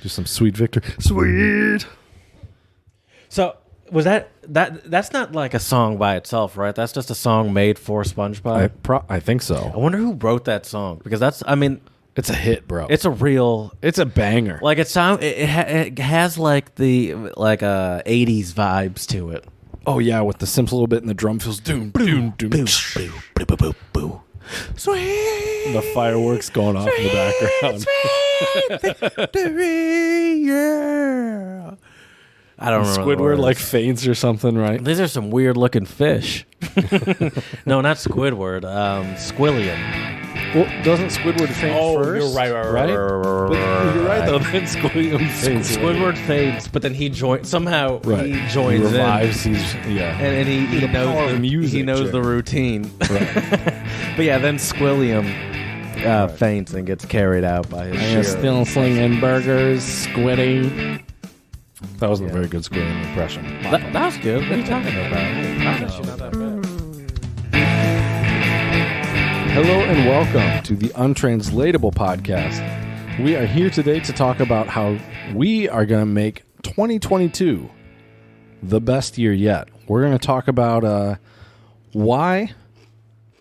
Do some Sweet Victory. Sweet. So was that's not like a song by itself, right? That's just a song made for SpongeBob. I think so. I wonder who wrote that song, because It's a hit, bro. it's a banger. like it has like the 80s vibes to it. Oh yeah, with the synth a little bit and the drum feels doom doom doom. Sweet. The fireworks going off in the background. Yeah. I don't know. Squidward like faints or something, right? These are some weird looking fish. No, not Squidward. Squilliam. Well, doesn't Squidward faint first? You're right. But you're right though. Then Squidward faints. Squidward faints, but then he joins. Somehow he joins he revives. in. And he The knows power of music, he knows Jared. the routine. Right. But yeah, then Squilliam faints and gets carried out by his I am shield. still slinging burgers, Squiddy. That wasn't a very good Squiddy impression. That was good. What are you talking about? That was not that bad. Hello and welcome to the Untranslatable Podcast. We are here today to talk about how we are going to make 2022 the best year yet. We're going to talk about why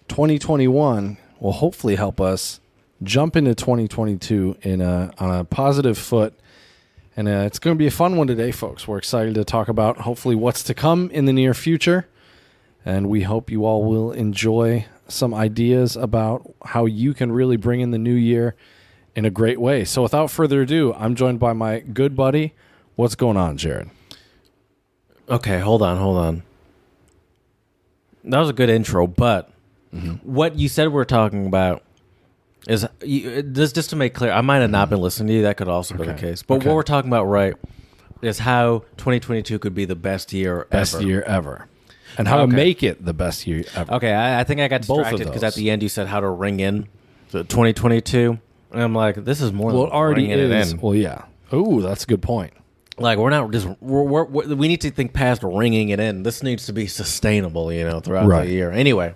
2021 will hopefully help us jump into 2022 on a positive foot. And it's going to be a fun one today, folks. We're excited to talk about hopefully what's to come in the near future. And we hope you all will enjoy some ideas about how you can really bring in the new year in a great way. So without further ado, I'm joined by my good buddy. What's going on, Jared? Okay, hold on. That was a good intro, but what you said we're talking about is, just to make clear, I might have not been listening to you. That could also be the case. But what we're talking about, right, is how 2022 could be the best year ever. And how to make it the best year ever. Okay, I think I got Both of distracted because at those. the end you said how to ring in the 2022. And I'm like, this is more Well, than it already ringing is. it in. Well, yeah. Oh, that's a good point. Like, we're not just, we need to think past ringing it in. This needs to be sustainable, throughout Right. the year. Anyway,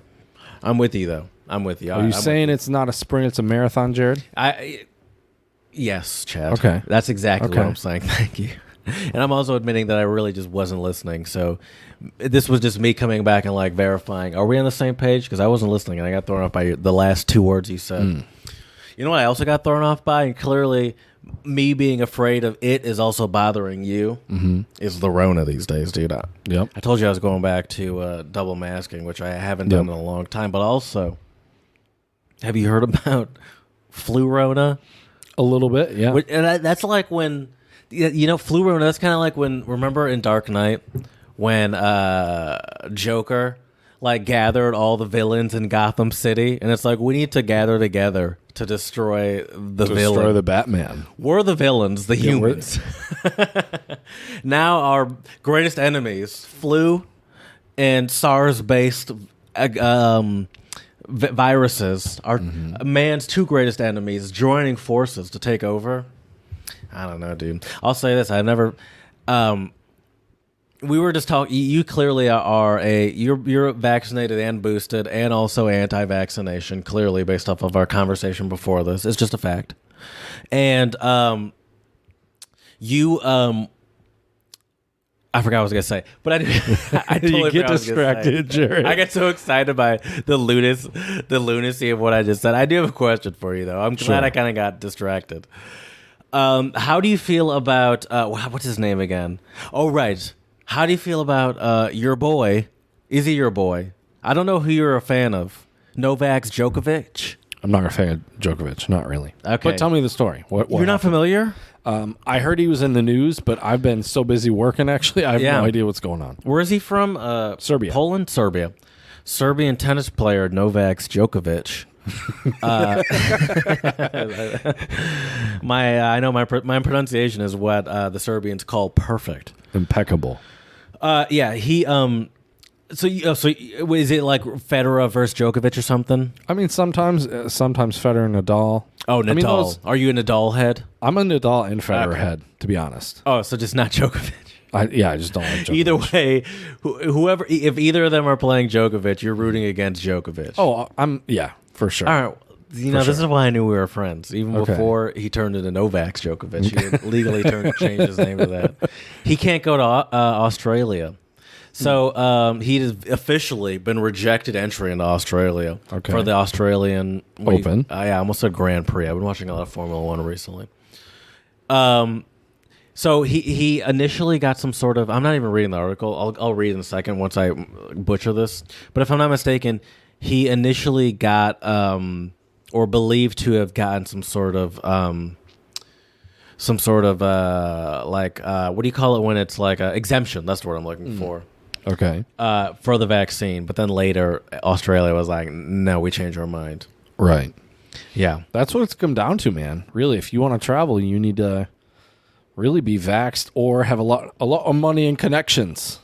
I'm with you, though. I'm with you. Are you saying it's not a sprint, it's a marathon, Jared? Yes, Chad. Okay. That's exactly Okay. what I'm saying. Thank you. And I'm also admitting that I really just wasn't listening. So this was just me coming back and like verifying. Are we on the same page? Because I wasn't listening and I got thrown off by the last two words you said. You know what I also got thrown off by? And clearly me being afraid of it is also bothering you. Is the Rona these days, dude. Yep. I told you I was going back to double masking, which I haven't done in a long time. But also, have you heard about flu Rona? A little bit, yeah. And that's like when, flu Rona, that's kind of like when, remember in Dark Knight, when Joker like gathered all the villains in Gotham City, and it's like, we need to gather together to destroy the villain. Destroy the Batman. We're the villains, the humans. Now our greatest enemies, flu and SARS-based viruses, are man's two greatest enemies joining forces to take over. I don't know, dude. I'll say this: I never. We were just talking. You clearly you're vaccinated and boosted, and also anti-vaccination. Clearly, based off of our conversation before this, it's just a fact. And you I forgot what I was gonna say, but I totally You get forgot what I was gonna distracted, say. Jared. I get so excited by the lunacy of what I just said. I do have a question for you, though. I'm glad I kind of got distracted. How do you feel about what's his name again? Oh, right. How do you feel about your boy? Is he your boy? I don't know who you're a fan of. Novak Djokovic? I'm not a fan of Djokovic, not really. Okay. But tell me the story. What You're not familiar? I heard he was in the news, but I've been so busy working, actually, I have no idea what's going on. Where is he from? Serbia. Poland? Serbia. Serbian tennis player Novak Djokovic. I know my pronunciation is what the Serbians call perfect. Impeccable. Yeah, he So is it like Federer versus Djokovic or something? I mean, sometimes Federer and Nadal. Oh, Nadal. I mean, Are you a Nadal head? I'm a Nadal and Federer Okay. head, to be honest. Oh, so just not Djokovic. I just don't like Djokovic. Either way, whoever, if either of them are playing Djokovic, you're rooting against Djokovic. Oh, for sure. All right. This is why I knew we were friends. Even before he turned into Novak Djokovic, he had legally changed his name to that. He can't go to Australia. So he has officially been rejected entry into Australia for the Australian Open. I almost said Grand Prix. I've been watching a lot of Formula One recently. So he initially got some sort of. I'm not even reading the article. I'll read in a second once I butcher this. But if I'm not mistaken, he initially got or believed to have gotten some sort of what do you call it when it's like a exemption? That's the word I'm looking for. Okay. For the vaccine, but then later Australia was like, no, we changed our mind. Right. Yeah. That's what it's come down to, man. Really, if you want to travel, you need to really be vaxxed or have a lot of money and connections.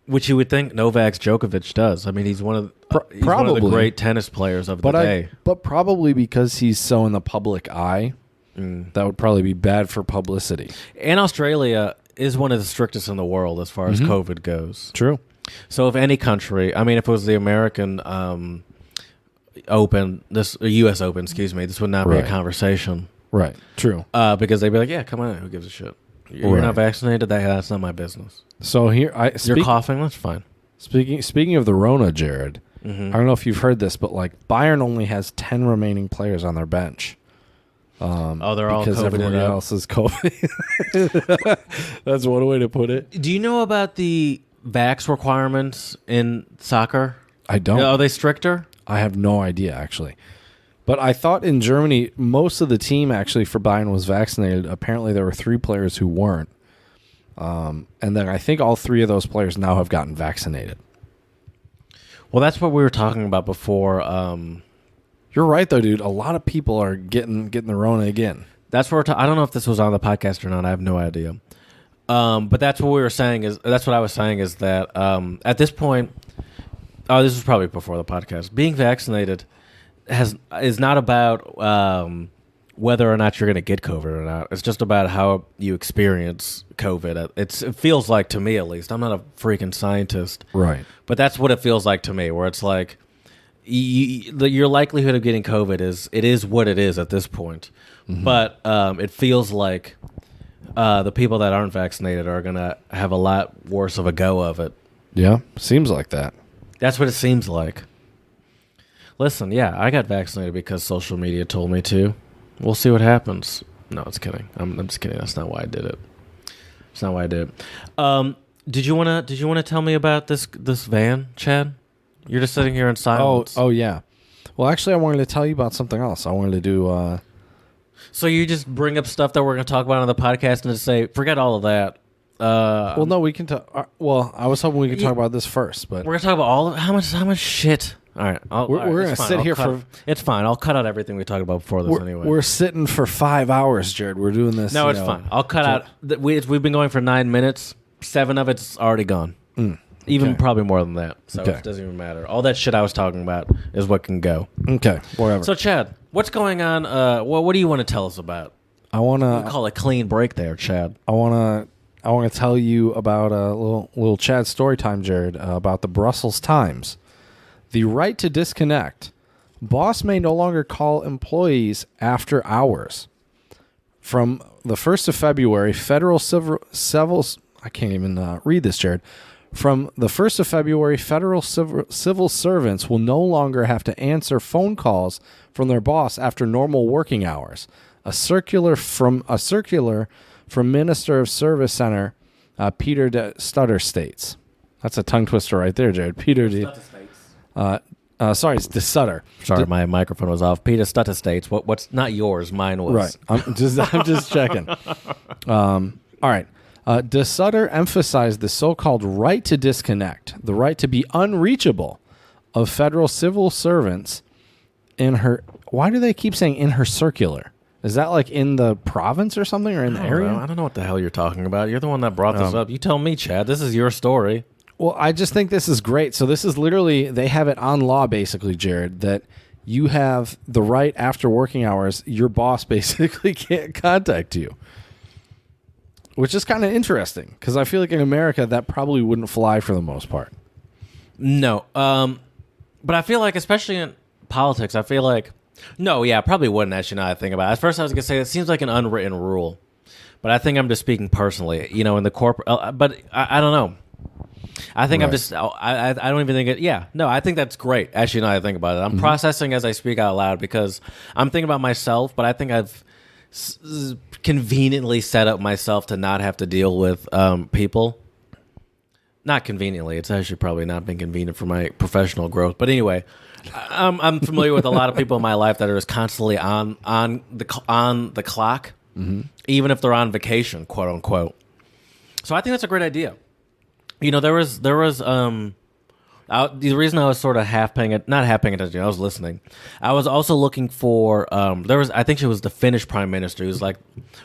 Which you would think Novak Djokovic does. I mean, he's one of the great tennis players of the day. But probably because he's so in the public eye, that would probably be bad for publicity. And Australia is one of the strictest in the world as far as COVID goes. True. So if any country, I mean, if it was the American Open, U.S. Open, excuse me, this would not be a conversation. Right. True. Because they'd be like, yeah, come on, who gives a shit? You're not vaccinated? That's not my business. So here, you're coughing? That's fine. Speaking of the Rona, Jared, I don't know if you've heard this, but like Bayern only has 10 remaining players on their bench. They're all because COVID everybody else is COVID. That's one way to put it. Do you know about the vax requirements in soccer? I don't. Are they stricter? I have no idea, actually. But I thought in Germany, most of the team actually for Bayern was vaccinated. Apparently, there were 3 players who weren't. And then I think all 3 of those players now have gotten vaccinated. Well, that's what we were talking about before. You're right, though, dude. A lot of people are getting the Rona again. That's what I don't know if this was on the podcast or not. I have no idea. But that's what we were saying. That's what I was saying is that at this point, this was probably before the podcast. Being vaccinated is not about whether or not you're going to get COVID or not. It's just about how you experience COVID. It feels like, to me at least, I'm not a freaking scientist, right? But that's what it feels like to me, where it's like your likelihood of getting COVID is what it is at this point. But it feels like the people that aren't vaccinated are going to have a lot worse of a go of it. Yeah, seems like that. That's what it seems like. Listen, yeah, I got vaccinated because social media told me to. We'll see what happens. No, it's kidding. I'm just kidding. That's not why I did it. It's not why I did it. Did you wanna tell me about this van, Chad? You're just sitting here in silence. Oh yeah. Well, actually, I wanted to tell you about something else. I wanted to do. So you just bring up stuff that we're going to talk about on the podcast and just say, forget all of that. Well, no, we can talk. Well, I was hoping we could talk about this first, but we're going to talk about all of how much shit. All right, we're going to sit here for. It's fine. I'll cut out everything we talked about before this anyway. We're sitting for 5 hours, Jared. We're doing this. No, it's fine. I'll cut out. We've been going for 9 minutes. 7 of it's already gone. Even probably more than that. So it doesn't even matter. All that shit I was talking about is what can go. Okay, whatever. So, Chad, what's going on? What do you want to tell us about? I want to call a clean break there, Chad. I want to tell you about a little Chad story time, Jared, about the Brussels Times. The right to disconnect. Boss may no longer call employees after hours. From the 1st of February, federal civil I can't even read this, Jared. From the 1st of February, federal civil servants will no longer have to answer phone calls from their boss after normal working hours. A circular from Minister of Service Center Peter de Stutter states. That's a tongue twister right there, Jared. Peter de sorry, it's de Sutter. Sorry, my microphone was off. Peter Stutter states. What's not yours? Mine was. Right. I'm just checking. All right. De Sutter emphasized the so-called right to disconnect, the right to be unreachable of federal civil servants in her. Why do they keep saying in her circular? Is that like in the province or something, or in the area? I don't know what the hell you're talking about. You're the one that brought this up. You tell me, Chad. This is your story. Well, I just think this is great. So this is literally, they have it on law, basically, Jared, that you have the right after working hours, your boss basically can't contact you. Which is kind of interesting, because I feel like in America, that probably wouldn't fly for the most part. No. But I feel like, especially in politics, I feel like no, yeah, I probably wouldn't actually. Now that I think about it. At first, I was gonna say it seems like an unwritten rule, but I think I'm just speaking personally. You know, in the corporate, but I don't know. I think I'm just. I don't even think it. Yeah, no, I think that's great. Actually, now that I think about it, I'm processing as I speak out loud because I'm thinking about myself. But I think I've conveniently set up myself to not have to deal with people. Not conveniently. It's actually probably not been convenient for my professional growth. But anyway, I'm familiar with a lot of people in my life that are just constantly on the clock, even if they're on vacation, quote unquote. So I think that's a great idea. You know, there was the reason I was sort of not half paying attention. I was listening. I was also looking for I think she was the Finnish prime minister, who's like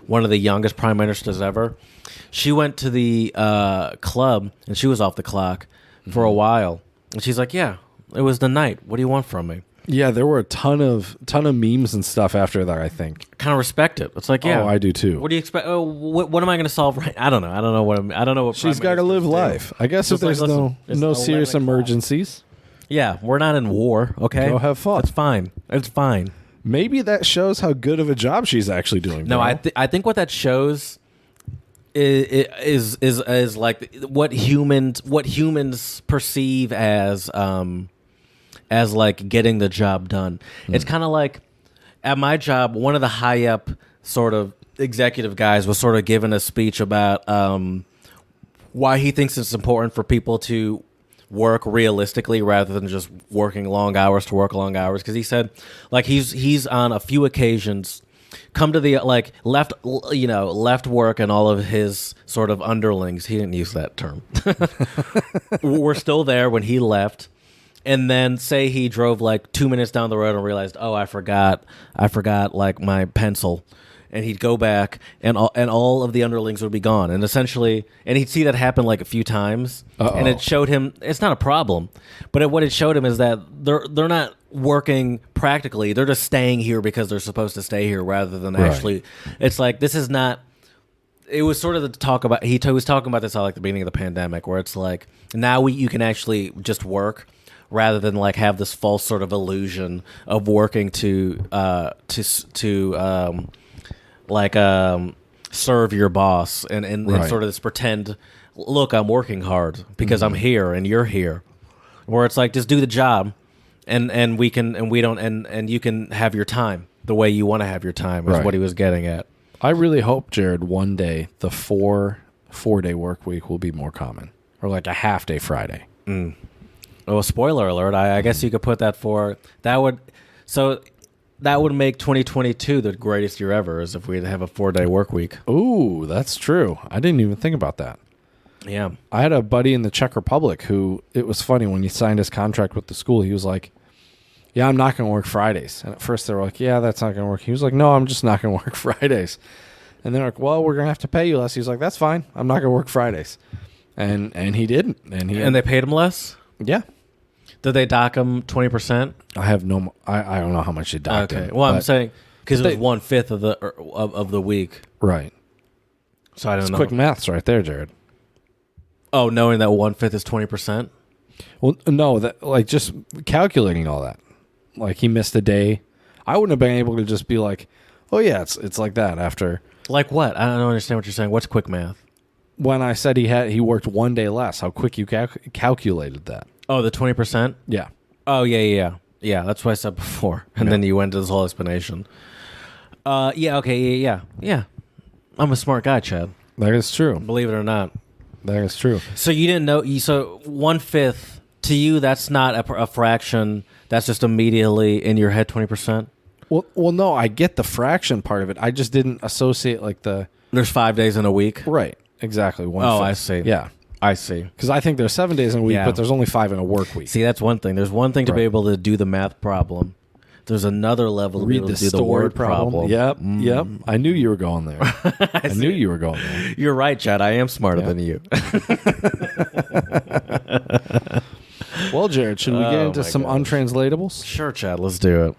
one of the youngest prime ministers ever. She went to the club and she was off the clock for a while, and she's like, "Yeah, it was the night. What do you want from me?" Yeah, there were a ton of memes and stuff after that, I think. Kind of respect it. It's like, yeah. Oh, I do too. What do you expect? Oh, what am I going to solve right? I don't know. I don't know what she's got to live life. I guess if there's no serious emergencies. Yeah, we're not in war, okay? Go have fun. It's fine. It's fine. Maybe that shows how good of a job she's actually doing. No, I think what that shows is like what humans perceive as like getting the job done. It's kind of like at my job, one of the high up sort of executive guys was sort of giving a speech about why he thinks it's important for people to work realistically rather than just working long hours to work long hours. Because he said, like, he's on a few occasions come to the like left work and all of his sort of underlings. He didn't use that term. We're still there when he left. And then say he drove like 2 minutes down the road and realized, oh, I forgot like my pencil, and he'd go back and all of the underlings would be gone, and essentially, and he'd see that happen like a few times, and it showed him it's not a problem, but what it showed him is that they're not working practically, they're just staying here because they're supposed to stay here rather than actually. It's like this is not. It was sort of the talk about he was talking about this at like the beginning of the pandemic, where it's like now you can actually just work. Rather than like have this false sort of illusion of working to serve your boss and sort of this pretend, look, I'm working hard because I'm here and you're here, where it's like just do the job, and we can and we don't and you can have your time the way you want to have your time is what he was getting at. I really hope, Jared, one day the 4-day work week will be more common, or like a half day Friday. Oh, spoiler alert! I guess you could put that for that would make 2022 the greatest year ever, is if we'd have a 4-day work week. Ooh, that's true. I didn't even think about that. Yeah, I had a buddy in the Czech Republic who it was funny when he signed his contract with the school. He was like, "Yeah, I'm not going to work Fridays." And at first they were like, "Yeah, that's not going to work." He was like, "No, I'm just not going to work Fridays." And they're like, "Well, we're going to have to pay you less." He was like, "That's fine. I'm not going to work Fridays." And he didn't. And they paid him less. Yeah. Did they dock him 20%? I have no. I don't know how much they docked him. Well, I'm saying because it was 1/5 of the week. Right. So I don't know. Quick maths right there, Jared. Oh, knowing that 1/5 is 20%. Well, no, that like just calculating all that. Like he missed a day. I wouldn't have been able to just be like, "Oh yeah, it's like that." After like what? I don't understand what you're saying. What's quick math? When I said he worked 1 day less, how quick you calculated that? Oh, the 20%? Yeah. Oh, yeah. That's what I said before, and then you went to this whole explanation. Yeah. Okay. Yeah. I'm a smart guy, Chad. That is true. Believe it or not. That is true. So you didn't know. So 1/5 to you, that's not a fraction. That's just immediately in your head 20%. Well, no, I get the fraction part of it. I just didn't associate like the. There's 5 days in a week. Right. Exactly. 1/5. Oh, I see. Yeah. I see. Because I think there's 7 days in a week, but there's only 5 in a work week. See, that's one thing. There's one thing to be able to do the math problem. There's another level to be able to do the word problem. Yep. I knew you were going there. I knew you were going there. You're right, Chad. I am smarter than you. Well, Jared, should we get into some untranslatables? Sure, Chad. Let's do it.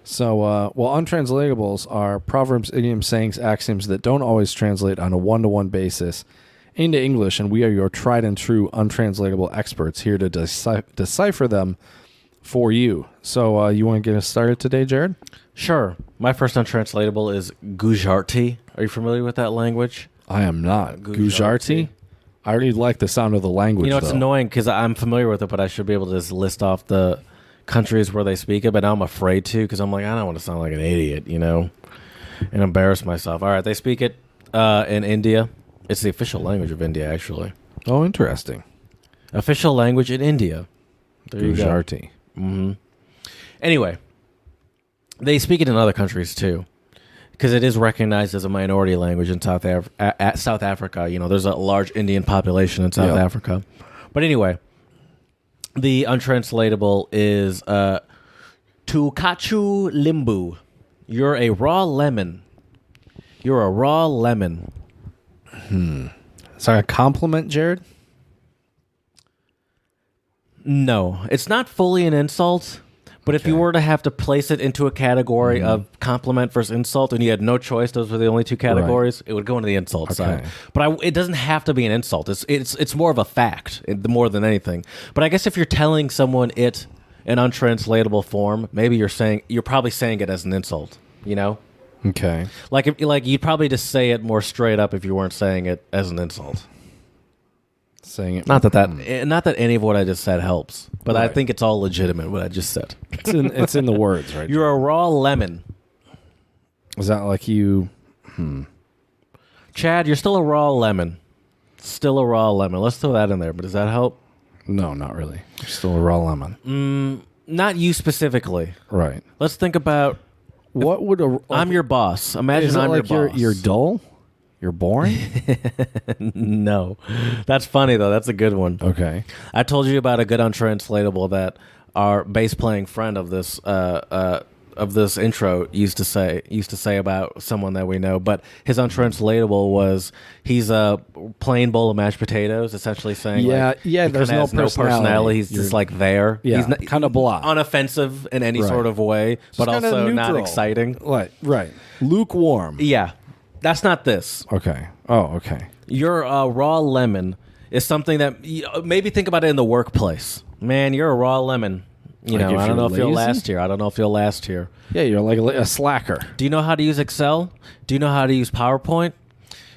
So, untranslatables are proverbs, idioms, sayings, axioms that don't always translate on a one-to-one basis into English, and we are your tried and true untranslatable experts here to decipher them for you. So you want to get us started today, Jared? Sure. My first untranslatable is Gujarati. Are you familiar with that language? I am not. Gujarati? I already like the sound of the language, You know, it's annoying because I'm familiar with it, but I should be able to just list off the countries where they speak it, but now I'm afraid to because I'm like, I don't want to sound like an idiot, and embarrass myself. All right, they speak it in India. It's the official language of India, actually. Oh, interesting. Official language in India. There you go. Gujarati. Mm-hmm. Anyway, they speak it in other countries too, because it is recognized as a minority language in South Africa. There's a large Indian population in South Africa. But anyway, the untranslatable is Tukachu Limbu. You're a raw lemon. You're a raw lemon. Is that a compliment, Jared? No, it's not fully an insult. But if you were to have to place it into a category of compliment versus insult, and you had no choice, those were the only two categories, it would go into the insult side. But it doesn't have to be an insult. It's more of a fact, more than anything. But I guess if you're telling someone it in untranslatable form, maybe you're probably saying it as an insult. Okay. Like you'd probably just say it more straight up if you weren't saying it as an insult. Saying it. Not that any of what I just said helps, but I think it's all legitimate what I just said. It's in the words, right? You're a raw lemon. Is that like you? Chad, you're still a raw lemon. Still a raw lemon. Let's throw that in there. But does that help? No, not really. You're still a raw lemon. Not you specifically. Right. Let's think about. What would a? I'm your boss. Imagine I'm like your boss. You're dull. You're boring? No. That's funny, though. That's a good one. Okay. I told you about a good untranslatable that our bass playing friend of this intro used to say about someone that we know, but his untranslatable was he's a plain bowl of mashed potatoes, essentially saying there's no personality. He's just like there. Yeah, he's kind of blah. Unoffensive in any sort of way, but also not exciting. Right. Lukewarm. Yeah. That's not this. Okay. Oh, okay. Your raw lemon is something that maybe think about it in the workplace. Man, you're a raw lemon. I don't know if you'll last here. I don't know if you'll last here. Yeah, you're like a slacker. Do you know how to use Excel? Do you know how to use PowerPoint?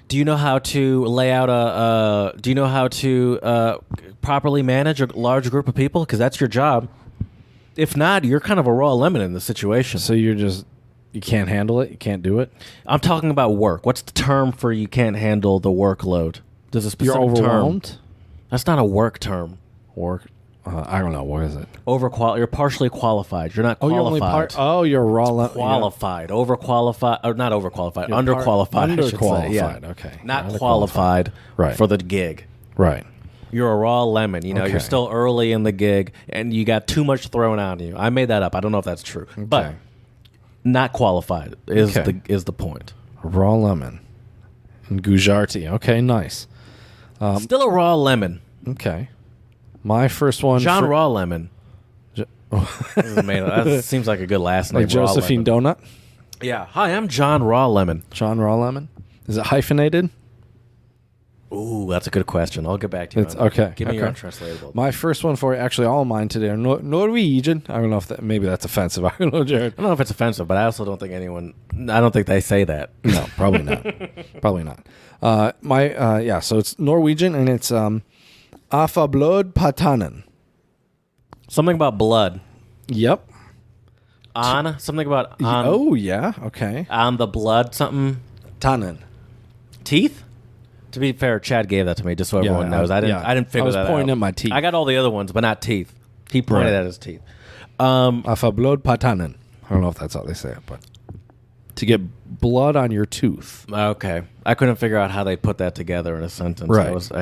Do you know how to lay out do you know how to properly manage a large group of people? Because that's your job. If not, you're kind of a raw lemon in this situation. So you can't handle it? You can't do it? I'm talking about work. What's the term for you can't handle the workload? There's a specific You're overwhelmed? term. That's not a work term. Work? I don't know. What is it? You're partially qualified. You're not qualified. You're raw. Qualified. Overqualified. Or not overqualified. Underqualified. Underqualified. Yeah. Okay. Not qualified for the gig. Right. You're a raw lemon. You're still early in the gig, and you got too much thrown on you. I made that up. I don't know if that's true. Okay. But not qualified is the point. A raw lemon. And Gujarati. Okay, nice. Still a raw lemon. Okay. My first one. John Raw Lemon. That seems like a good last name. Like Josephine Donut? Yeah. Hi, I'm John Raw Lemon. John Raw Lemon? Is it hyphenated? Ooh, that's a good question. I'll get back to you. Okay. Give me your untranslatable. My first one for you, actually all of mine today are Norwegian. I don't know if maybe that's offensive. I don't know, Jared. I don't know if it's offensive, but I also don't think I don't think they say that. No, probably not. Probably not. So it's Norwegian, and it's Afablod Patanen. Something about blood. Yep. Something about on. Oh, yeah. Okay. On the blood, something. Tannen. Teeth? To be fair, Chad gave that to me just so everyone knows. I didn't figure that out. I was pointing at my teeth. I got all the other ones, but not teeth. He pointed at his teeth. Afablod Patanen. I don't know if that's how they say it, but to get blood on your tooth. Okay. I couldn't figure out how they put that together in a sentence. Right.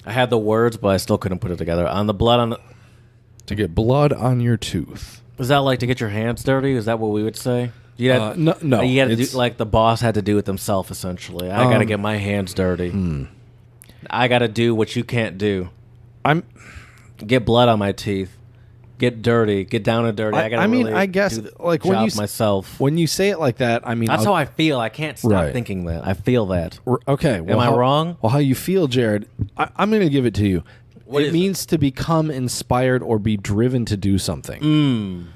I had the words, but I still couldn't put it together. To get blood on your tooth. Is that like to get your hands dirty? Is that what we would say? No. You had to do like the boss had to do it themselves. Essentially, I got to get my hands dirty. I got to do what you can't do. Get blood on my teeth. Get dirty. Get down and dirty. I guess like when you myself. When you say it like that, that's how I feel. I can't stop thinking that. I feel that. Okay. Am I wrong? Well, how you feel, Jared? I'm going to give it to you. It means to become inspired or be driven to do something.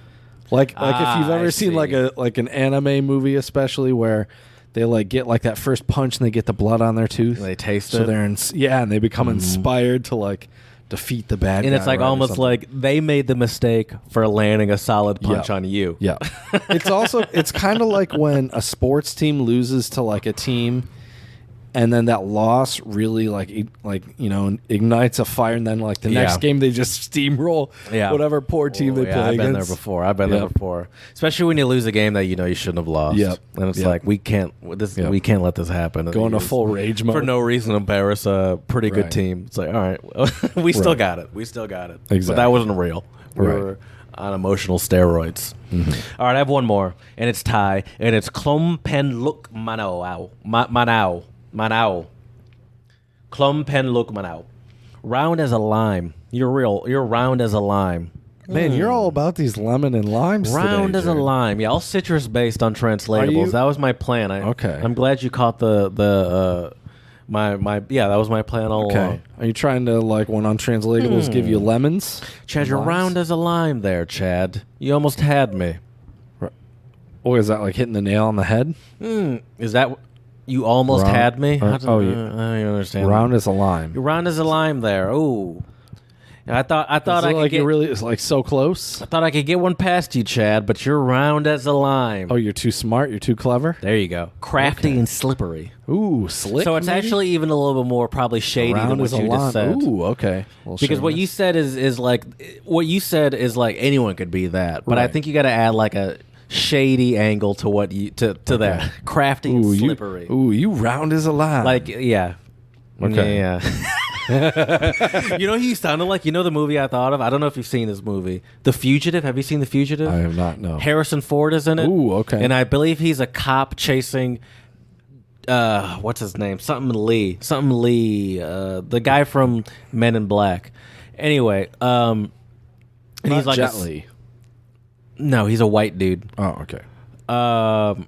Like if you've ever seen like an anime movie, especially where they like get like that first punch and they get the blood on their tooth. They taste it. So they're and they become inspired to like defeat the bad guy. And it's like almost like they made the mistake for landing a solid punch on you. Yeah. It's kind of like when a sports team loses to like a team, and then that loss really ignites a fire, and then like the next game they just steamroll whatever poor team they play against. I've been there before. there before. Especially when you lose a game that you know you shouldn't have lost. Yep. And it's like we can't let this happen. Go into full rage mode for no reason. Embarrass a pretty good team. It's like, all right, we still got it. Exactly. But that wasn't real. We were on emotional steroids. All right, I have one more, and it's Thai, and it's Klom Pen Luk Manao. Manao. Klom Pen Luk Manao. Round as a lime. You're round as a lime. Man, you're all about these lemon and limes Round today, as a lime. Yeah, all citrus based untranslatables. That was my plan. Okay. I'm glad you caught that was my plan all along. Are you trying to like when untranslatables give you lemons? Chad, you're round as a lime there, Chad. You almost had me. Or is that like hitting the nail on the head? Is that you almost had me? I don't understand. Round as a lime. You're round as a lime there. Ooh. I thought I could get it's like so close. I thought I could get one past you, Chad, but you're round as a lime. Oh, you're too smart. You're too clever. There you go. Crafty and slippery. Ooh, slick. So it's actually even a little bit more probably shady than what you just said. Ooh, okay. Because what you said is like anyone could be that, but I think you got to add like a shady angle to what you to that crafty and slippery. You round as a lime. Like yeah. Okay. Yeah. You know who you sounded like? You know the movie I thought of? I don't know if you've seen this movie. The Fugitive. Have you seen The Fugitive? I have not, no. Harrison Ford is in it. Ooh, okay. And I believe he's a cop chasing what's his name? Something Lee. The guy from Men in Black. Anyway, and he's like Jet Li. No, he's a white dude. Oh, okay. No,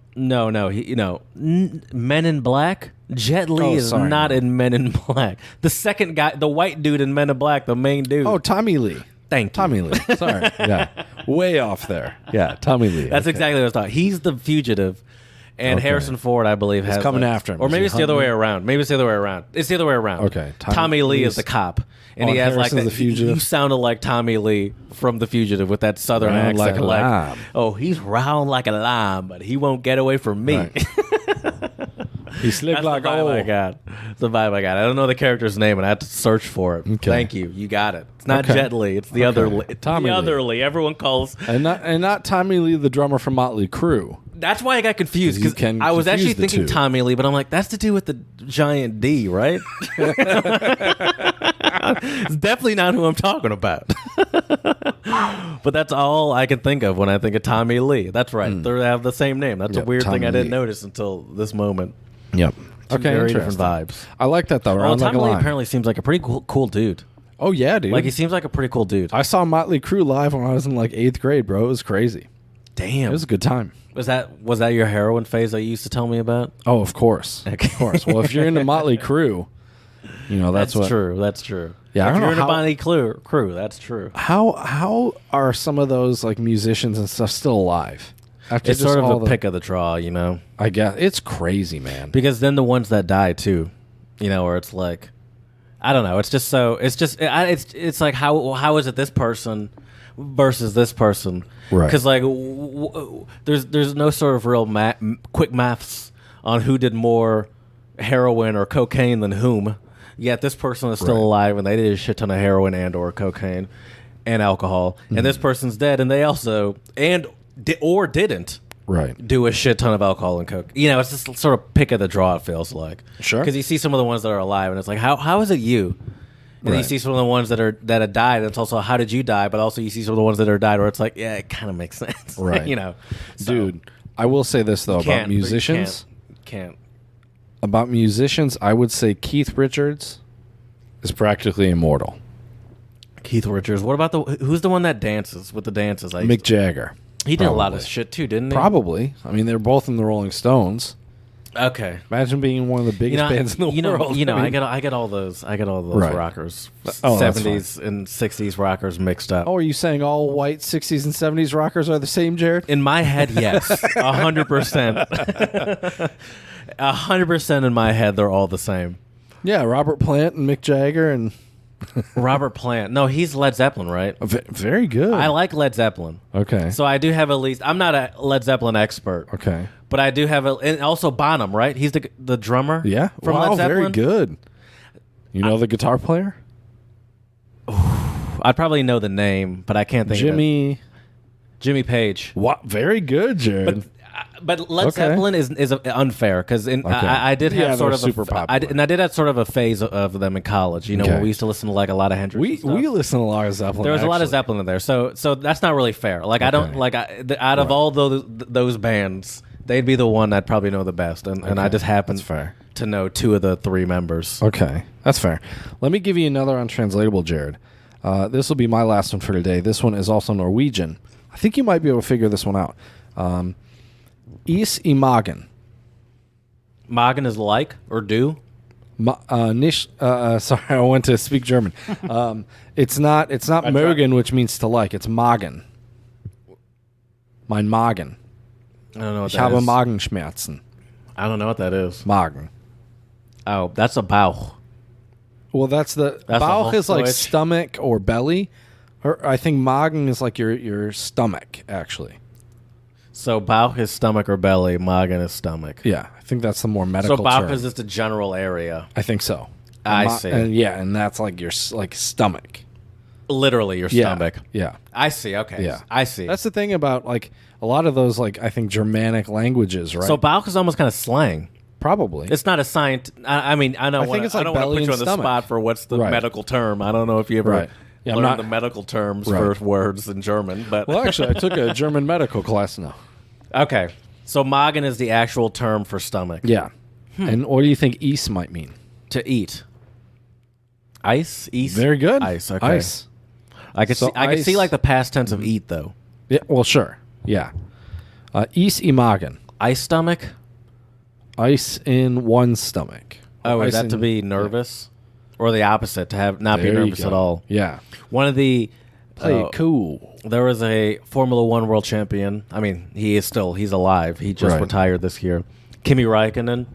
Men in Black. Jet Li is not in Men in Black. The second guy, the white dude in Men in Black, the main dude. Oh, Tommy Lee. Thank you. Tommy Lee. Sorry. Yeah. Way off there. Yeah, Tommy Lee. That's exactly what I was talking. He's the fugitive. And Harrison Ford, I believe, has coming after him. Or maybe it's the other way around. It's the other way around. Okay. Tommy Lee is the cop. And he has like the Fugitive. You sounded like Tommy Lee from The Fugitive with that southern accent. Like a lime. Oh, he's round like a lime, but he won't get away from me. Right. He slick That's like the vibe I got. It's the vibe I got. I don't know the character's name, and I had to search for it. Okay. Thank you. You got it. It's not Jet Li. It's the other Lee. Tommy Lee. Other Lee. Everyone calls. And not Tommy Lee, the drummer from Motley Crue. That's why I got confused, because I was actually thinking Tommy Lee, but I'm like, that's to do with the giant D, right? It's definitely not who I'm talking about. But that's all I can think of when I think of Tommy Lee. That's right. They have the same name. That's a weird thing I didn't notice until this moment. Yep. Two very different vibes. I like that, though. Tommy Lee apparently seems like a pretty cool dude. Oh, yeah, dude. Like, he seems like a pretty cool dude. I saw Motley Crue live when I was in like 8th grade, bro. It was crazy. Damn. It was a good time. Was that your heroin phase that you used to tell me about? Oh, of course. Okay. Of course. Well, if you're into Motley Crue, that's true. That's true. Yeah, if you're into Motley Crue, that's true. How are some of those like musicians and stuff still alive? It's sort of a pick of the draw, you know? I guess. It's crazy, man. Because then the ones that die too, where it's like, I don't know. It's just so. It's like how is it this person versus this person? Right. Because like there's no sort of real quick maths on who did more heroin or cocaine than whom. Yet this person is still alive and they did a shit ton of heroin and or cocaine and alcohol, and this person's dead and they also or didn't. Right. Do a shit ton of alcohol and coke. It's just sort of pick of the draw, it feels like. Sure. Because you see some of the ones that are alive, and it's like, how is it you? And then you see some of the ones that have died, and it's also, how did you die? But also you see some of the ones that are died where it's like, yeah, it kind of makes sense. Right. So, dude, I will say this, though, about musicians. Can't. About musicians, I would say Keith Richards is practically immortal. Keith Richards. What about who's the one that dances with the dances? Mick Jagger. He did a lot of shit too, didn't he? Probably. I mean, they're both in the Rolling Stones. Okay. Imagine being one of the biggest bands in the world. I get all those Right. rockers. Oh, that's 70s and 60s rockers mixed up. Oh, are you saying all white 60s and 70s rockers are the same, Jared? In my head, yes. 100%. 100% in my head, they're all the same. Yeah, Robert Plant and Mick Jagger and Robert Plant. No, he's Led Zeppelin, right? very good. I like Led Zeppelin. Okay. So I do have at least... I'm not a Led Zeppelin expert. Okay. But I do have and also Bonham, right? He's the drummer. Yeah. From wow, Led Zeppelin. very good. You know the guitar player? I'd probably know the name, but I can't think of it. Jimmy Page. Wow, very good, Jared. But Led Zeppelin is unfair because I did have sort of super popular. I did have sort of a phase of them in college. You know, when we used to listen to like a lot of Hendrix. We listen to a lot of Zeppelin. There was a lot of Zeppelin in there, so that's not really fair. Like I don't like out of all those bands, they'd be the one I'd probably know the best, and I just happen to know 2 of the 3 members. Okay, that's fair. Let me give you another untranslatable, Jared. This will be my last one for today. This one is also Norwegian. I think you might be able to figure this one out. Is I magen. Magen is like or do? Sorry, I went to speak German. It's not mögen, which means to like. It's magen. Mein Magen. I don't know what Ich that habe is. Magenschmerzen. I don't know what that is. Magen. Oh, that's a Bauch. Well, that's Bauch is like stomach or belly. Or I think Magen is like your stomach, actually. So Bauch is stomach or belly, Magen is stomach. Yeah, I think that's the more medical term. So Bauch term. is just a general area. I think so. I see. And that's like your stomach. Literally your stomach. Yeah. I see. Okay. Yeah. I see. That's the thing about like a lot of those like I think Germanic languages, right? So Bauch is almost kind of slang. Probably. It's not a science. I mean, I don't want to put you on the spot for what's the medical term. I don't know if you ever learned the medical terms for words in German. But well, actually, I took a German medical class now. Okay. So Magen is the actual term for stomach. Yeah. And what do you think is might mean? To eat. Ice? East? Very good. Ice. Okay. Ice. I could see like the past tense of eat though. Yeah. Well, sure. Yeah. Is I magen. Ice stomach? Ice in one's stomach. Oh, is that to be nervous? Or the opposite, to have not be nervous at all? Yeah. One of the... Play it cool. There was a Formula One world champion. I mean, he's alive. He just retired this year. Kimi Räikkönen.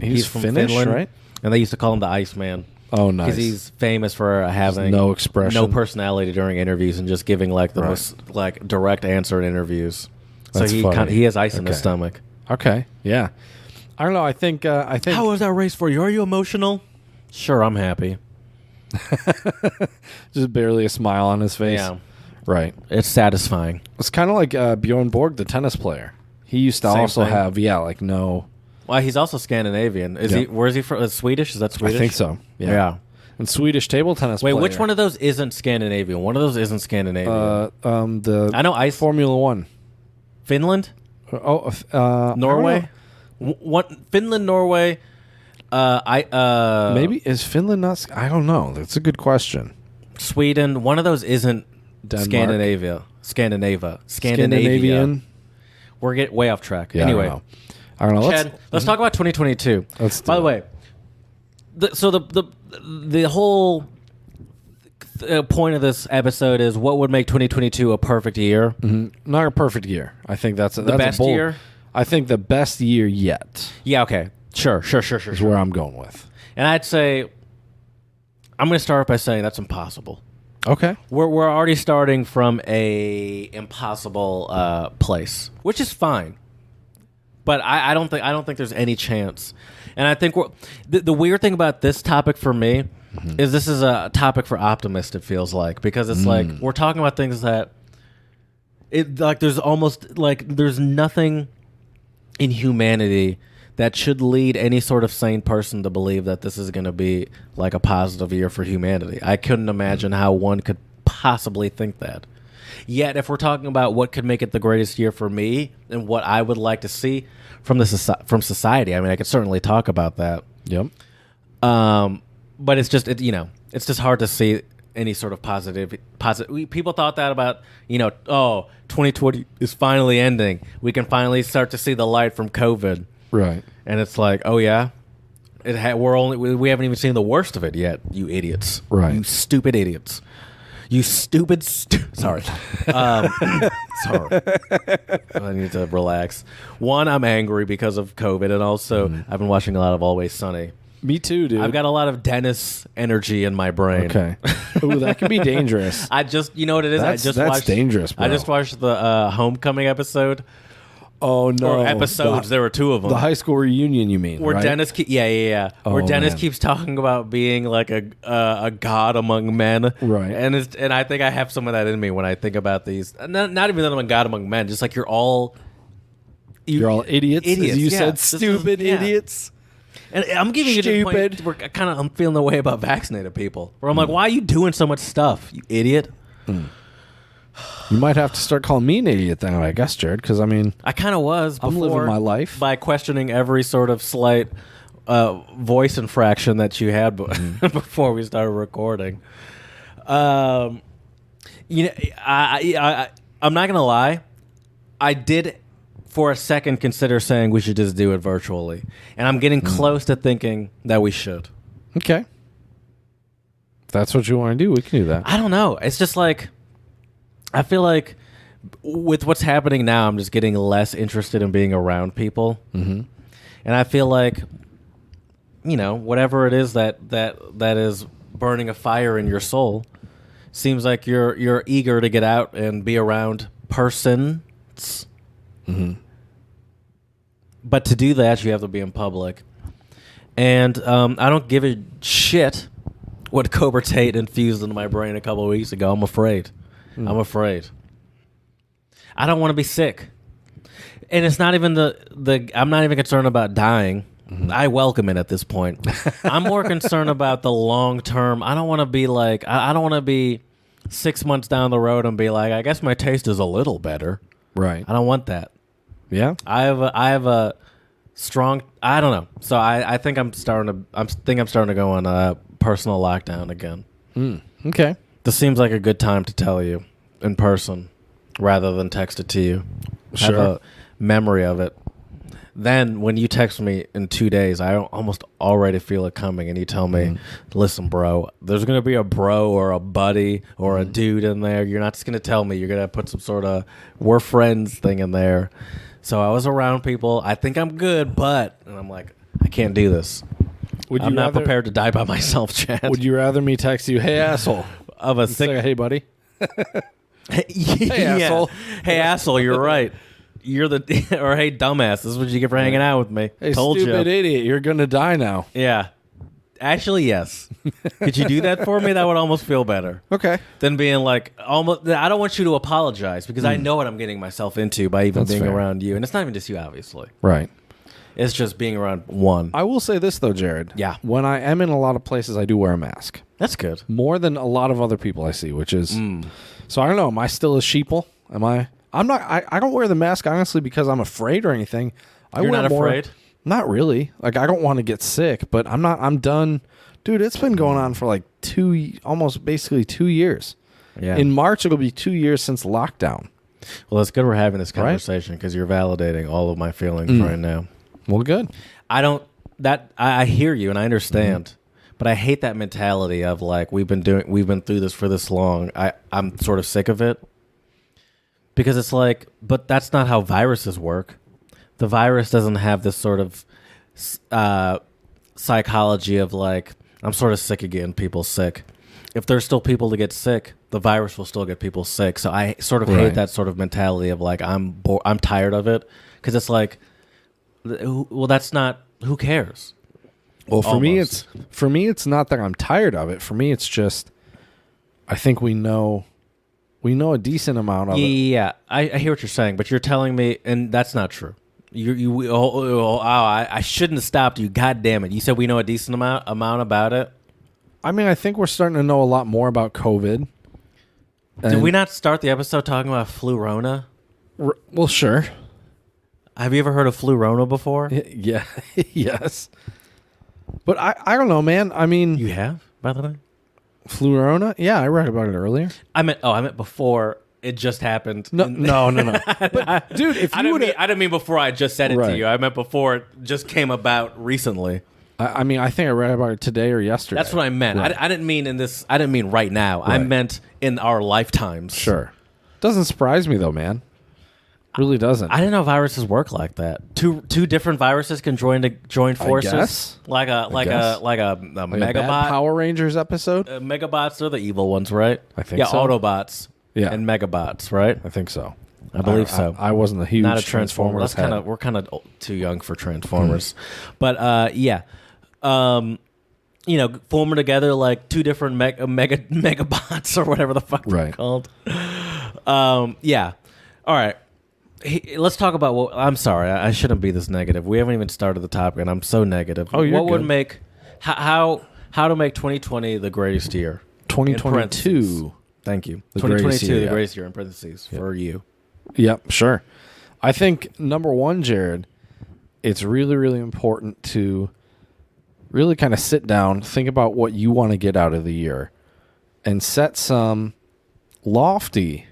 He's from Finnish, Finland, right? And they used to call him the Iceman. Oh, nice. Because he's famous for having no expression, no personality during interviews, and just giving like the most like direct answer in interviews. That's so he has ice in his stomach. Okay, yeah. I don't know. I think. How was that race for you? Are you emotional? Sure, I'm happy. Just barely a smile on his face. Yeah, right. It's satisfying. It's kind of like Bjorn Borg, the tennis player. He used to have like no. Well, he's also Scandinavian. Is he? Where is he from? Swedish? Is that Swedish? I think so. Yeah. And Swedish table tennis. Wait, player. which one of those isn't Scandinavian? One of those isn't Scandinavian. I know ice. Formula One. Finland. Norway. Finland, Norway. Maybe is Finland not? I don't know. That's a good question. Sweden. One of those isn't Denmark. Scandinavian. We're getting way off track. Yeah, anyway, I don't know. Chad, let's talk about 2022. By the way, the whole point of this episode is what would make 2022 a perfect year. Mm-hmm. Not a perfect year. I think that's the best year. I think the best year yet. Yeah. Okay. Sure. Is where I'm going with. And I'd say I'm going to start by saying that's impossible. Okay. We're already starting from a impossible place, which is fine. But I don't think there's any chance. And I think the weird thing about this topic for me is this is a topic for optimists. It feels like, because it's like we're talking about things that there's nothing in humanity that should lead any sort of sane person to believe that this is going to be like a positive year for humanity. I couldn't imagine how one could possibly think that. Yet, if we're talking about what could make it the greatest year for me and what I would like to see from society, I mean, I could certainly talk about that. Yep. But it's just it's just hard to see any sort of positive. People thought that about 2020 is finally ending. We can finally start to see the light from COVID. Right. And it's like, oh yeah, we haven't even seen the worst of it yet. You idiots. Right. You stupid idiots. You stupid. Sorry. Sorry. I need to relax. One, I'm angry because of COVID, and also I've been watching a lot of Always Sunny. Me too, dude. I've got a lot of Dennis energy in my brain. Okay. Ooh, that can be dangerous. You know what it is? That's watched, dangerous, bro. I just watched the Homecoming episode. Oh no! Or episodes. There were two of them. The high school reunion, you mean? Where right? Dennis, where Oh, Dennis man. keeps talking about being like a god among men, Right. And I think I have some of that in me when I think about these. Not even that I'm a god among men, just like you're all idiots. As you yeah. said, This is- stupid yeah. idiots. And I'm giving you the point Stupid. where I'm feeling the way about vaccinated people. Where I'm like, why are you doing so much stuff, you idiot? You might have to start calling me an idiot then, I guess, Jared. Because I mean, I kind of was. I'm living before my life by questioning every sort of slight voice infraction that you had before we started recording. I'm not gonna lie. I did for a second consider saying we should just do it virtually, and I'm getting close to thinking that we should. okay. If that's what you want to do, we can do that. I don't know. It's just like I feel like with what's happening now, I'm just getting less interested in being around people, and I feel like whatever it is that is burning a fire in your soul seems like you're eager to get out and be around persons. But to do that, you have to be in public, and I don't give a shit what Cobra Tate infused into my brain a couple of weeks ago. I'm afraid. I'm afraid. I don't want to be sick. And it's not even I'm not even concerned about dying. I welcome it at this point. I'm more concerned about the long term. I don't want to be like, I don't want to be 6 months down the road and be like, I guess my taste is a little better. Right. I don't want that. Yeah. I have a strong, I don't know. So I think I'm starting to go on a personal lockdown again. Okay. This seems like a good time to tell you in person rather than text it to you. Sure. Have a memory of it. Then when you text me in 2 days, I almost already feel it coming, and you tell me, listen, bro, there's going to be a bro or a buddy or a dude in there. You're not just going to tell me. You're going to put some sort of we're friends thing in there. So I was around people. I think I'm good, but... And I'm like, I can't do this. I'm not prepared to die by myself, Chad. Would you rather me text you, hey, asshole? Of a Instead of, hey, buddy? Hey, asshole. Hey, asshole, you're right. You're the... Or, hey, dumbass, this is what you get for hanging out with me. Hey, Told stupid you. idiot, you're going to die now. Yeah. Actually, yes. Could you do that for me? That would almost feel better. Okay. Than being like, almost. I don't want you to apologize because I know what I'm getting myself into by even That's being fair. around you. And it's not even just you, obviously. Right. It's just being around one. I will say this, though, Jared. Yeah. When I am in a lot of places, I do wear a mask. That's good. More than a lot of other people I see, which is... So I don't know. Am I still a sheeple? Am I... I'm not... I don't wear the mask, honestly, because I'm afraid or anything. You're wear not more, afraid? Not really. Like, I don't want to get sick, but I'm not... I'm done... Dude, it's been going on for like almost basically 2 years. Yeah. In March, it'll be 2 years since lockdown. Well, it's good we're having this conversation because you're validating all of my feelings right now. Well, good. I hear you and I understand, but I hate that mentality of like we've been through this for this long. I'm sort of sick of it because it's like, but that's not how viruses work. The virus doesn't have this sort of psychology of like, I'm sort of sick of getting people sick. If there's still people to get sick, the virus will still get people sick. So I sort of hate that sort of mentality of like I'm tired of it because it's like, well, that's not. Who cares? Well, for me, it's not that I'm tired of it. For me, it's just I think we know a decent amount of it. Yeah, I hear what you're saying, but you're telling me, and that's not true. I shouldn't have stopped you. God damn it! You said we know a decent amount about it. I mean, I think we're starting to know a lot more about COVID. Did we not start the episode talking about Flu-Rona? Well, sure. Have you ever heard of Flu-Rona before? Yeah. Yes. But I don't know, man. I mean, You have, by the way? Flu-Rona? Yeah, I read about it earlier. I meant before it just happened. No. But dude, if you would, I didn't mean before I just said it Right. to you. I meant before it just came about recently. I mean, I think I read about it today or yesterday. That's what I meant. Right. I didn't mean in this. I didn't mean right now. I Right. meant in our lifetimes. Sure. Doesn't surprise me though, man. Really doesn't. I didn't know viruses work like that. Two different viruses can join forces. guess. Like a Like a megabot. bad Power Rangers episode? Megabots are the evil ones, right? I think so. Autobots. Yeah. And megabots, right? I think so. I believe so. I wasn't a huge Not a Transformer. Transformers head. We're kind of too young for Transformers, but yeah, forming together like two different megabots or whatever the fuck they're Right. called. Yeah. All right. Let's talk about what. I'm sorry, I shouldn't be this negative. We haven't even started the topic, and I'm so negative. Oh, you're what would good. make how to make 2020 the greatest year? 2022. Thank you. The 2022, greatest year, the yeah. greatest year in parentheses for you. Yep, sure. I think number one, Jared, it's really, really important to really kind of sit down, think about what you want to get out of the year, and set some lofty,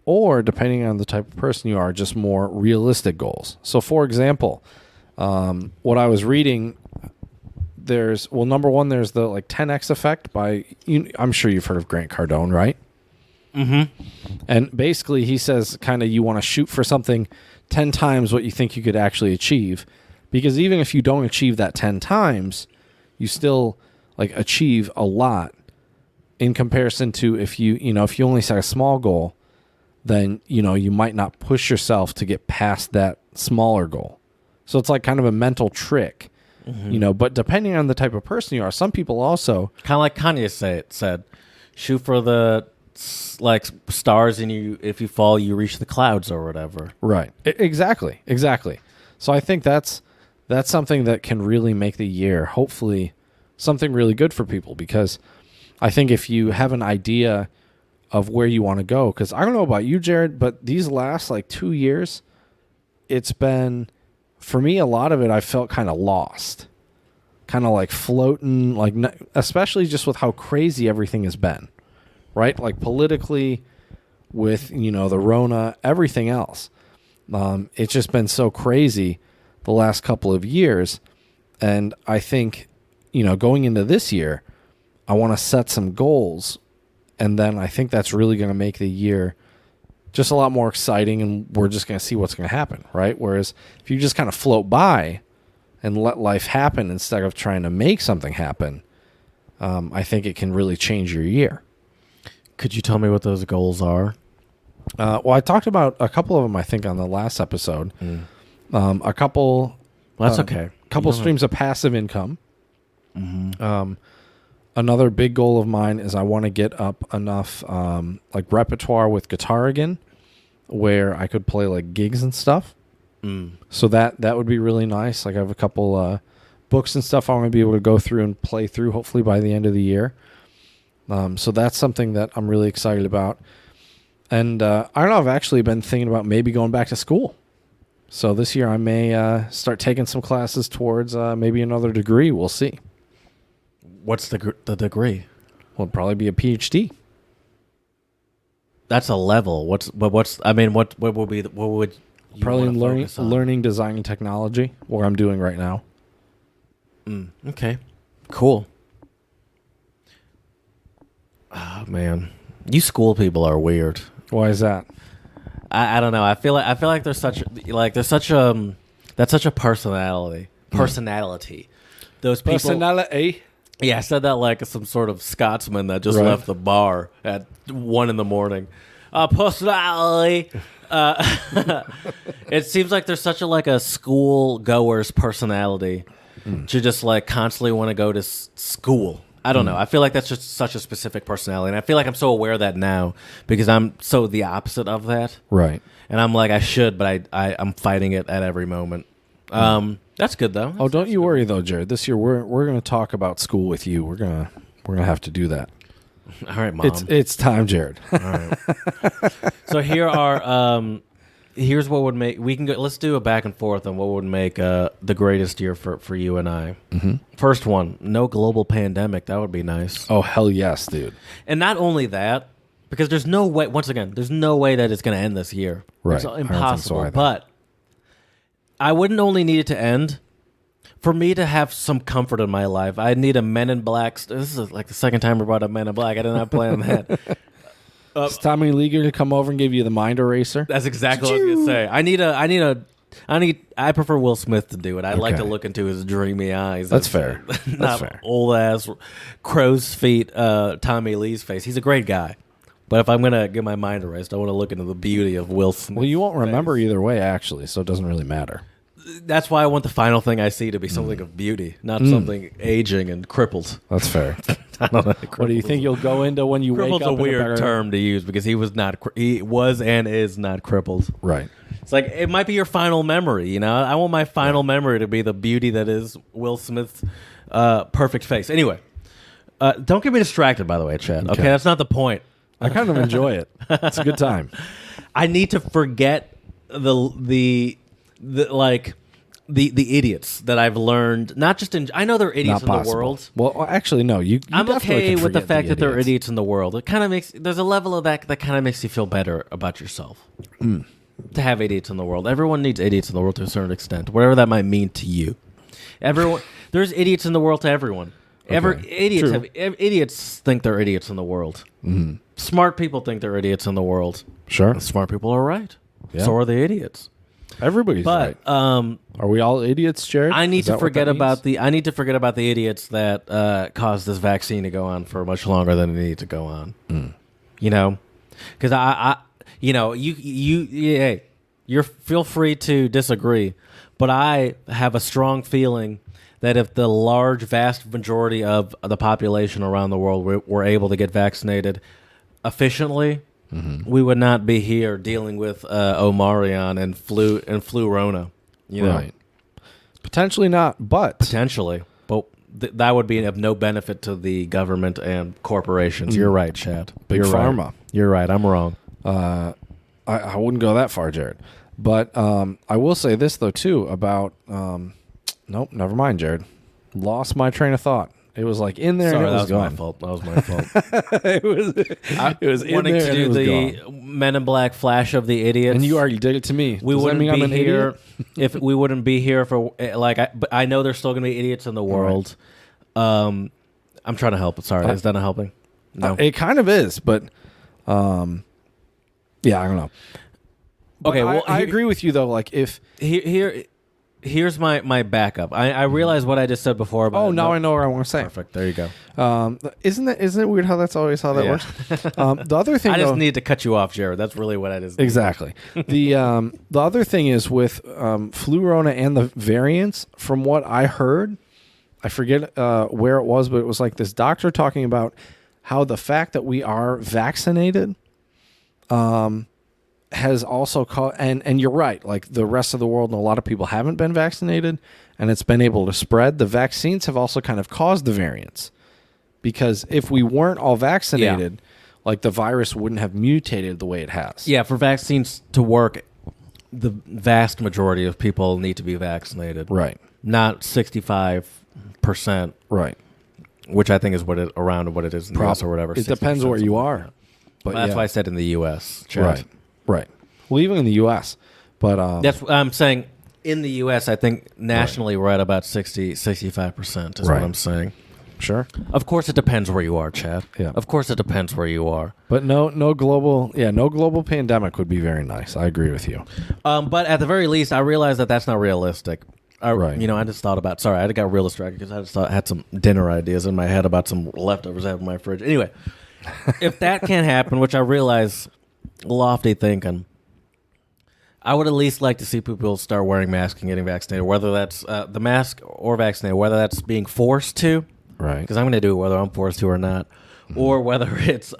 or depending on the type of person you are, just more realistic goals. So, for example, what I was reading, number one, there's the 10x effect by, I'm sure you've heard of Grant Cardone, right? Mm-hmm. And basically, he says kind of you want to shoot for something 10 times what you think you could actually achieve. Because even if you don't achieve that 10 times, you still achieve a lot in comparison to if you only set a small goal, then, you might not push yourself to get past that smaller goal. So it's like kind of a mental trick, but depending on the type of person you are, some people also Kind of like Kanye said, shoot for the stars, and if you fall, you reach the clouds or whatever. Right. Exactly. So I think that's something that can really make the year, hopefully, something really good for people. Because I think if you have an idea of where you want to go, because I don't know about you, Jared, but these last 2 years, it's been, for me, a lot of it, I felt kind of lost, kind of floating, especially just with how crazy everything has been, right? Politically, with, the Rona, everything else. It's just been so crazy the last couple of years. And I think, going into this year, I want to set some goals. And then I think that's really going to make the year just a lot more exciting. And we're just going to see what's going to happen, right? Whereas if you just kind of float by and let life happen instead of trying to make something happen, I think it can really change your year. Could you tell me what those goals are? Well, I talked about a couple of them, I think, on the last episode. A couple... Well, that's okay. Couple streams of passive income. Mm-hmm. Another big goal of mine is I want to get up enough repertoire with guitar again, where I could play gigs and stuff. So that would be really nice. I have a couple books and stuff I want to be able to go through and play through, hopefully by the end of the year. So that's something that I'm really excited about. And I don't know, I've actually been thinking about maybe going back to school. So this year I may start taking some classes towards maybe another degree. We'll see. What's the degree? Well, it'll probably be a PhD. That's a level. What would be what would you probably wanna focus on? learning design and technology, what I'm doing right now. Okay, cool. Oh man, you school people are weird. Why is that? I don't know. I feel like there's such a personality. Those people. Personality. Yeah, I said that like some sort of Scotsman that just Right. left the bar at 1 a.m. Personality. It seems like there's such a school goer's personality to just constantly want to go to school. I don't know. I feel like that's just such a specific personality, and I feel like I'm so aware of that now because I'm so the opposite of that. Right. And I'm I should, but I'm fighting it at every moment. That's good though. Don't you worry though, Jared. This year we're going to talk about school with you. We're gonna have to do that. All right, Mom. It's time, Jared. All right. So here's what would make let's do a back and forth on what would make the greatest year for you and I. Mm-hmm. First one, no global pandemic. That would be nice. Oh hell yes, dude. And not only that, Because there's no way. Once again, there's no way that it's going to end this year. Right. It's I don't think so impossible. either. But I wouldn't only need it to end. For me to have some comfort in my life, I need a Men in Black. This is like the second time we brought up Men in Black. I did not plan on that. Is Tommy Lee going to come over and give you the mind eraser? That's exactly what I was going to say. I prefer Will Smith to do it. I'd like to look into his dreamy eyes. That's fair. Not old ass crow's feet Tommy Lee's face. He's a great guy. But if I'm going to get my mind erased, I want to look into the beauty of Will Smith. Well, you won't remember either way, actually, so it doesn't really matter. That's why I want the final thing I see to be something of beauty, not something aging and crippled. That's fair. I don't know. What do you think you'll go into when you wake up? Crippled's a weird term to use because he was and is not crippled. Right. It's like it might be your final memory. You know, I want my final memory to be the beauty that is Will Smith's perfect face. Anyway, don't get me distracted. By the way, Chad. Okay, that's not the point. I kind of enjoy it. It's a good time. I need to forget the idiots that I've learned. Not just in. I know there are idiots in the world. Well, actually, no. I'm okay with the fact that there are idiots in the world. It kind of makes there's a level of that kind of makes you feel better about yourself. To have idiots in the world. Everyone needs idiots in the world to a certain extent, whatever that might mean to you. Everyone, there's idiots in the world to everyone. Idiots think they're idiots in the world. Mm-hmm. Smart people think they're idiots in the world. Sure, and smart people are right. Yeah. So are the idiots. Everybody's right. Are we all idiots, Jared? I need to forget about the idiots that caused this vaccine to go on for much longer than it needed to go on. You know, because you're feel free to disagree, but I have a strong feeling that if the vast majority of the population around the world were able to get vaccinated efficiently, we would not be here dealing with Omarion and flu Rona. You know? Right. Potentially not, but potentially, but that would be of no benefit to the government and corporations. You're right, Chad. Big pharma. Right. You're right. I'm wrong. I wouldn't go that far, Jared. But I will say this, though, too, about... nope, never mind, Jared. Lost my train of thought. It was like in there Sorry, and it was gone. My fault. That was my fault. it was in wanting there to do and the gone. Men in Black flash of the idiots. And you already did it to me. We Does wouldn't that mean be I'm an here idiot? if we wouldn't be here for but I know there's still going to be idiots in the world. I'm trying to help. Sorry, is that not helping? No, it kind of is, but yeah, I don't know. But okay, well, I agree with you though. Like if here's my backup. I realize what I just said before. But now I know what I want to say. Perfect. There you go. Isn't it weird how that's always how that works? The other thing I just need to cut you off, Jared. That's really what I just exactly. The other thing is with flu Rona and the variants. From what I heard, I forget where it was, but it was like this doctor talking about how the fact that we are vaccinated has also caused, and you're right, like the rest of the world and a lot of people haven't been vaccinated and it's been able to spread. The vaccines have also kind of caused the variants because if we weren't all vaccinated, like the virus wouldn't have mutated the way it has. Yeah, for vaccines to work, the vast majority of people need to be vaccinated. Right. Not 65%. Right. Which I think is around what it is in the US or whatever. It depends where you are. But that's why I said in the US. Chad. Right. Well, even in the U.S. But that's what I'm saying. In the U.S., I think nationally we're at about 65% is what I'm saying. Sure. Of course, it depends where you are, Chad. Yeah. Of course, it depends where you are. But no global pandemic would be very nice. I agree with you. But at the very least, I realize that that's not realistic. Right. You know, I just thought about. Sorry, I got real distracted because I just had some dinner ideas in my head about some leftovers I have in my fridge. Anyway, if that can't happen, which I realize. Lofty thinking. I would at least like to see people start wearing masks and getting vaccinated, whether that's the mask or vaccinated, whether that's being forced to, right? Because I'm going to do it whether I'm forced to or not, or whether it's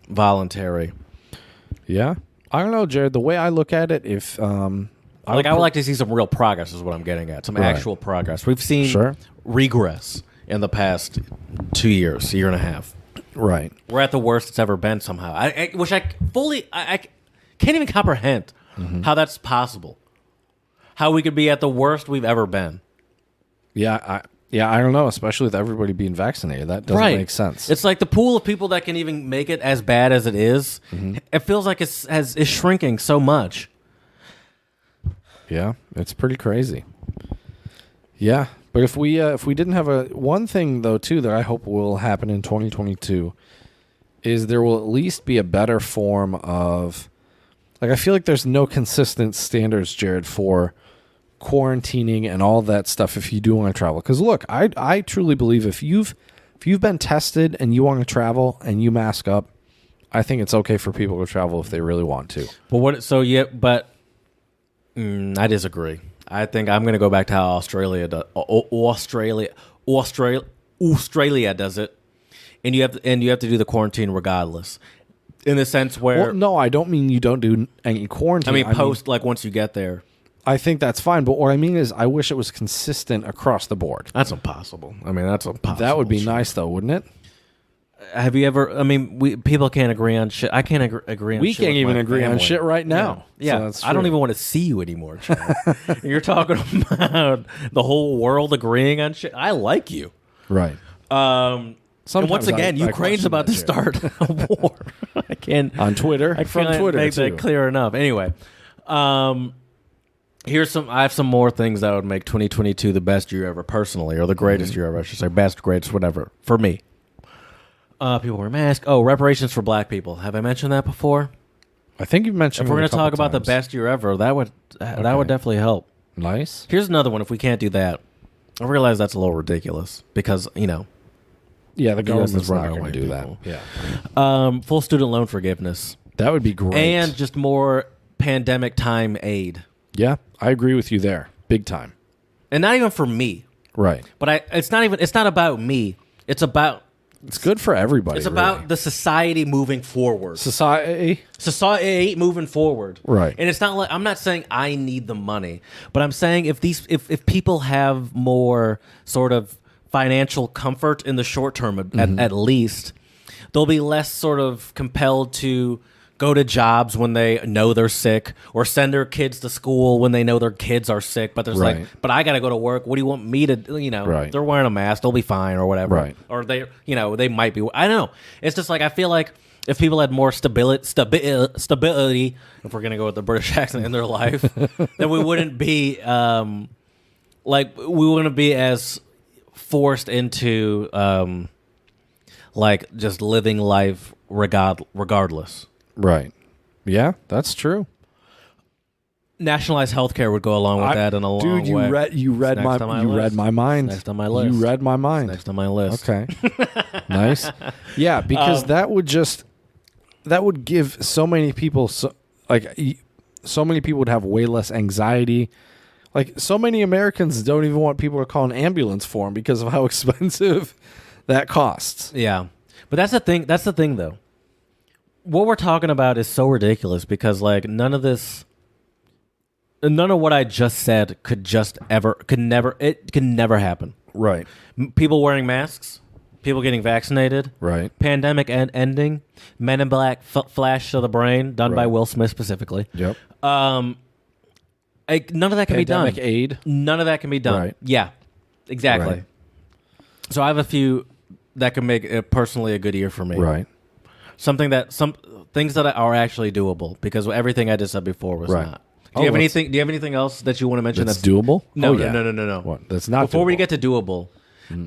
voluntary. Yeah, I don't know, Jared. The way I look at it, if I would like to see some real progress, is what I'm getting at. Some actual progress. We've seen regress in the past 2 years, year and a half. Right. We're at the worst it's ever been somehow. I can't even comprehend how that's possible. How we could be at the worst we've ever been. Yeah, Yeah, I don't know, especially with everybody being vaccinated. That doesn't make sense. It's like the pool of people that can even make it as bad as it is, it feels like is shrinking so much. Yeah, it's pretty crazy. Yeah, but if we didn't have one thing though too that I hope will happen in 2022 is there will at least be a better form of, like, I feel like there's no consistent standards, Jared, for quarantining and all that stuff if you do want to travel. Because look, I truly believe if you've been tested and you want to travel and you mask up, I think it's okay for people to travel if they really want to. But I disagree. I think I'm going to go back to how Australia does it, and you have to do the quarantine regardless. In the sense where, well, no, I don't mean you don't do any quarantine. I mean, like once you get there. I think that's fine, but what I mean is I wish it was consistent across the board. That's impossible. I mean, that's impossible. That would be nice, though, wouldn't it? Have you ever? I mean, people can't agree on shit. I can't agree on. We shit can't even agree family. on shit right now. Yeah, so that's I don't true. even want to see you anymore. You're talking about the whole world agreeing on shit. I like you, right? And once again, Ukraine's about to start a war. I can't on Twitter. I can't make that clear enough. Anyway, I have some more things that would make 2022 the best year ever, personally, or the greatest year ever. I should say best, greatest, whatever for me. People wear masks. Oh, reparations for black people. Have I mentioned that before? I think you've mentioned. If we're going to talk about the best year ever, that would definitely help. Nice. Here's another one. If we can't do that, I realize that's a little ridiculous because yeah, the government's not running going to away do that. people. Yeah, full student loan forgiveness. That would be great. And just more pandemic time aid. Yeah, I agree with you there, big time. And not even for me, right? But it's not about me. It's good for everybody. It's about really. the society moving forward. Society moving forward. Right. And it's not like, I'm not saying I need the money, but I'm saying if people have more sort of financial comfort in the short term at least, they'll be less sort of compelled to go to jobs when they know they're sick, or send their kids to school when they know their kids are sick. But there's but I got to go to work. What do you want me to, they're wearing a mask. They'll be fine or whatever. Right. Or they might be. I don't know. It's just like, I feel like if people had more stability, if we're going to go with the British accent, in their life, then we wouldn't be, we wouldn't be as forced into, just living life regardless. Right. Yeah, that's true. Nationalized healthcare would go along with that in a long way. Dude, you read my mind. Next on my list. You read my mind. Next on my list. Okay. Nice. Yeah, because that would give so many people so many people would have way less anxiety. Like, so many Americans don't even want people to call an ambulance for them because of how expensive that costs. Yeah. But that's the thing though. What we're talking about is so ridiculous because none of what I just said could never happen. Right. People wearing masks, people getting vaccinated, right. Pandemic ending, Men in Black flash to the brain, done by Will Smith specifically. Yep. None of that can be done. Pandemic aid. None of that can be done. Right. Yeah, exactly. Right. So I have a few that can make it personally a good year for me. Right. Some things that are actually doable, because everything I just said before was not. Do you have anything else that you want to mention that's doable? No, yeah. No. What? That's not Before doable. we get to doable,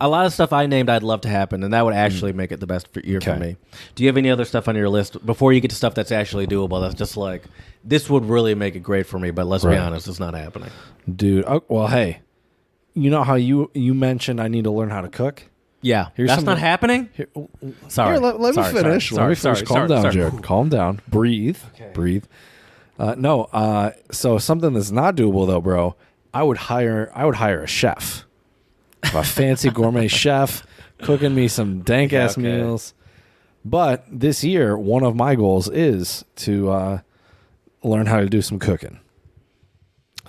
a lot of stuff I named I'd love to happen, and that would actually make it the best year for me. Do you have any other stuff on your list before you get to stuff that's actually doable, that's just like, this would really make it great for me, but let's be honest, it's not happening? Dude, well, hey, you know how you mentioned I need to learn how to cook? Yeah. That's not happening? Sorry. Let me finish. Calm down, Jared. Calm down. Breathe. Okay. Breathe. So something that's not doable though, bro, I would hire a chef. A fancy gourmet chef cooking me some dank ass meals. But this year, one of my goals is to learn how to do some cooking.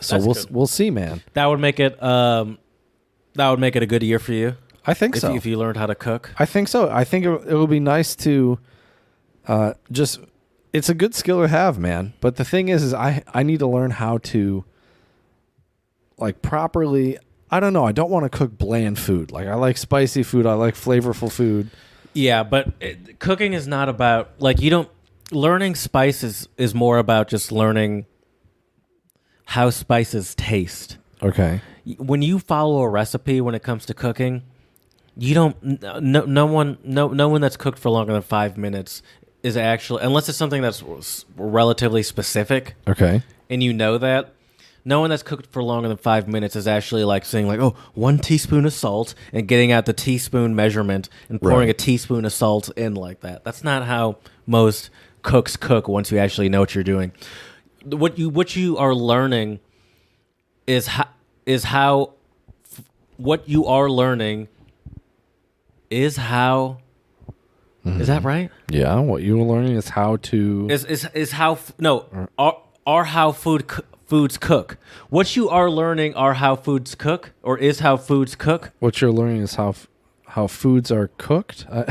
So we'll see, man. That would make it a good year for you. I think so. If you learned how to cook, I think so. I think it will be nice to it's a good skill to have, man. But the thing is I need to learn how to properly I don't know. I don't want to cook bland food. Like I like spicy food. I like flavorful food. Yeah, but cooking is not about like you don't. Learning spices is more about just learning how spices taste. Okay. When you follow a recipe when it comes to cooking, you don't. No one that's cooked for longer than 5 minutes is actually, unless it's something that's relatively specific. Okay. And you know that. No one that's cooked for longer than 5 minutes is actually like saying like, oh, 1 teaspoon of salt and getting out the teaspoon measurement and pouring a teaspoon of salt in like that. That's not how most cooks cook once you actually know what you're doing. What you are learning is how what you are learning is how. Is that right? Yeah. What you are learning is how to Is how no are how foods cook. What you are learning are how foods cook, or is how foods cook. What you're learning is how foods are cooked. I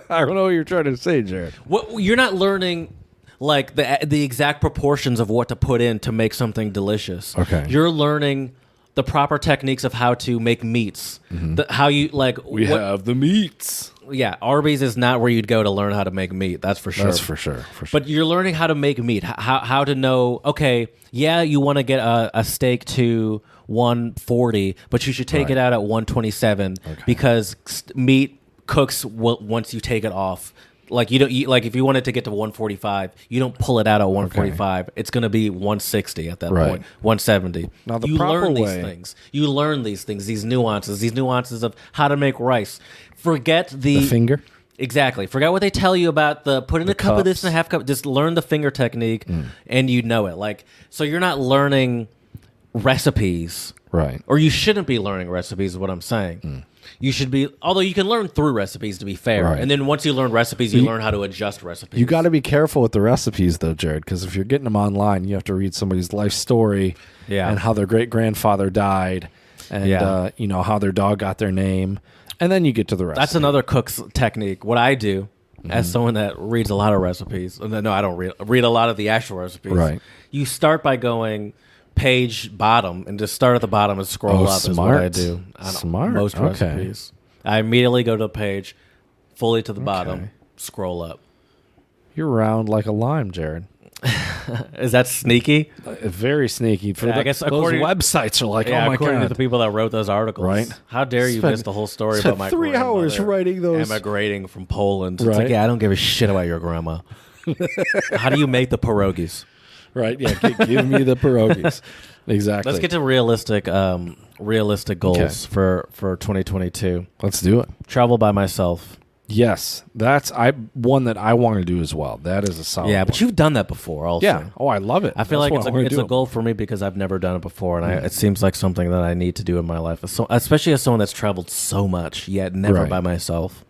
don't know what you're trying to say, Jared. What you're not learning, like the exact proportions of what to put in to make something delicious. Okay. You're learning the proper techniques of how to make meats. How you like. We have the meats. Yeah, Arby's is not where you'd go to learn how to make meat. That's for sure. That's for sure. But you're learning how to make meat. How to know? Okay, yeah, you want to get a steak to 140, but you should take it out at 127 because meat cooks once you take it off. Like you don't like if you want it to get to 145, you don't pull it out at 145. It's going to be 160 at that point, 170. Now the you proper learn way. these things. You learn these things, these nuances of how to make rice. Forget the finger. Exactly. Forget what they tell you about the put in a cup of this and a half cup. Just learn the finger technique, and you know it. Like so, you're not learning recipes, Right. or you shouldn't be learning recipes. Is what I'm saying. You should be, although you can learn through recipes to be fair, Right. and then once you learn recipes, you learn how to adjust recipes. You got to be careful with the recipes, though, Jared, because if you're getting them online, you have to read somebody's life story and how their great grandfather died, and how their dog got their name, and then you get to the recipe. That's another cook's technique. What I do, as someone that reads a lot of recipes, no, I don't read a lot of the actual recipes. Right. You start by going page bottom and just start at the bottom and scroll up. Is what I do. Smart. Most recipes. I immediately go to the page, fully to the bottom, scroll up. You're round like a lime, Jared. Is that sneaky? Very sneaky. I guess those according websites are like, oh my according to god. the people that wrote those articles. Right. How dare you miss the whole story about my 3 hours writing those. emigrating from Poland. It's Right. like, yeah, I don't give a shit about your grandma. How do you make the pierogies? Right. Yeah. Give me the pierogies. Exactly. Let's get to realistic goals for 2022. Let's do it. Travel by myself. Yes, that's one that I want to do as well. That is a solid. Yeah, but one. you've done that before also. Yeah. Oh, I love it. I feel That's like what it's a goal for me because I've never done it before, and it seems like something that I need to do in my life, so, especially as someone that's traveled so much, yet never by myself.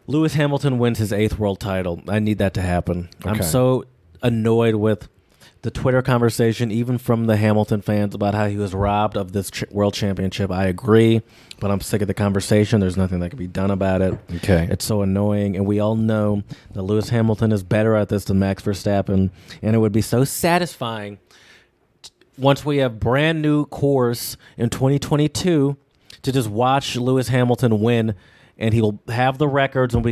Lewis Hamilton wins his 8th world title. I need that to happen. Okay. I'm so annoyed with the Twitter conversation, even from the Hamilton fans, about how he was robbed of this world championship. I agree, but I'm sick of the conversation. There's nothing that can be done about it. Okay. It's so annoying, and we all know that Lewis Hamilton is better at this than Max Verstappen, and it would be so satisfying once we have brand new course in 2022 to just watch Lewis Hamilton win, and he will have the records, and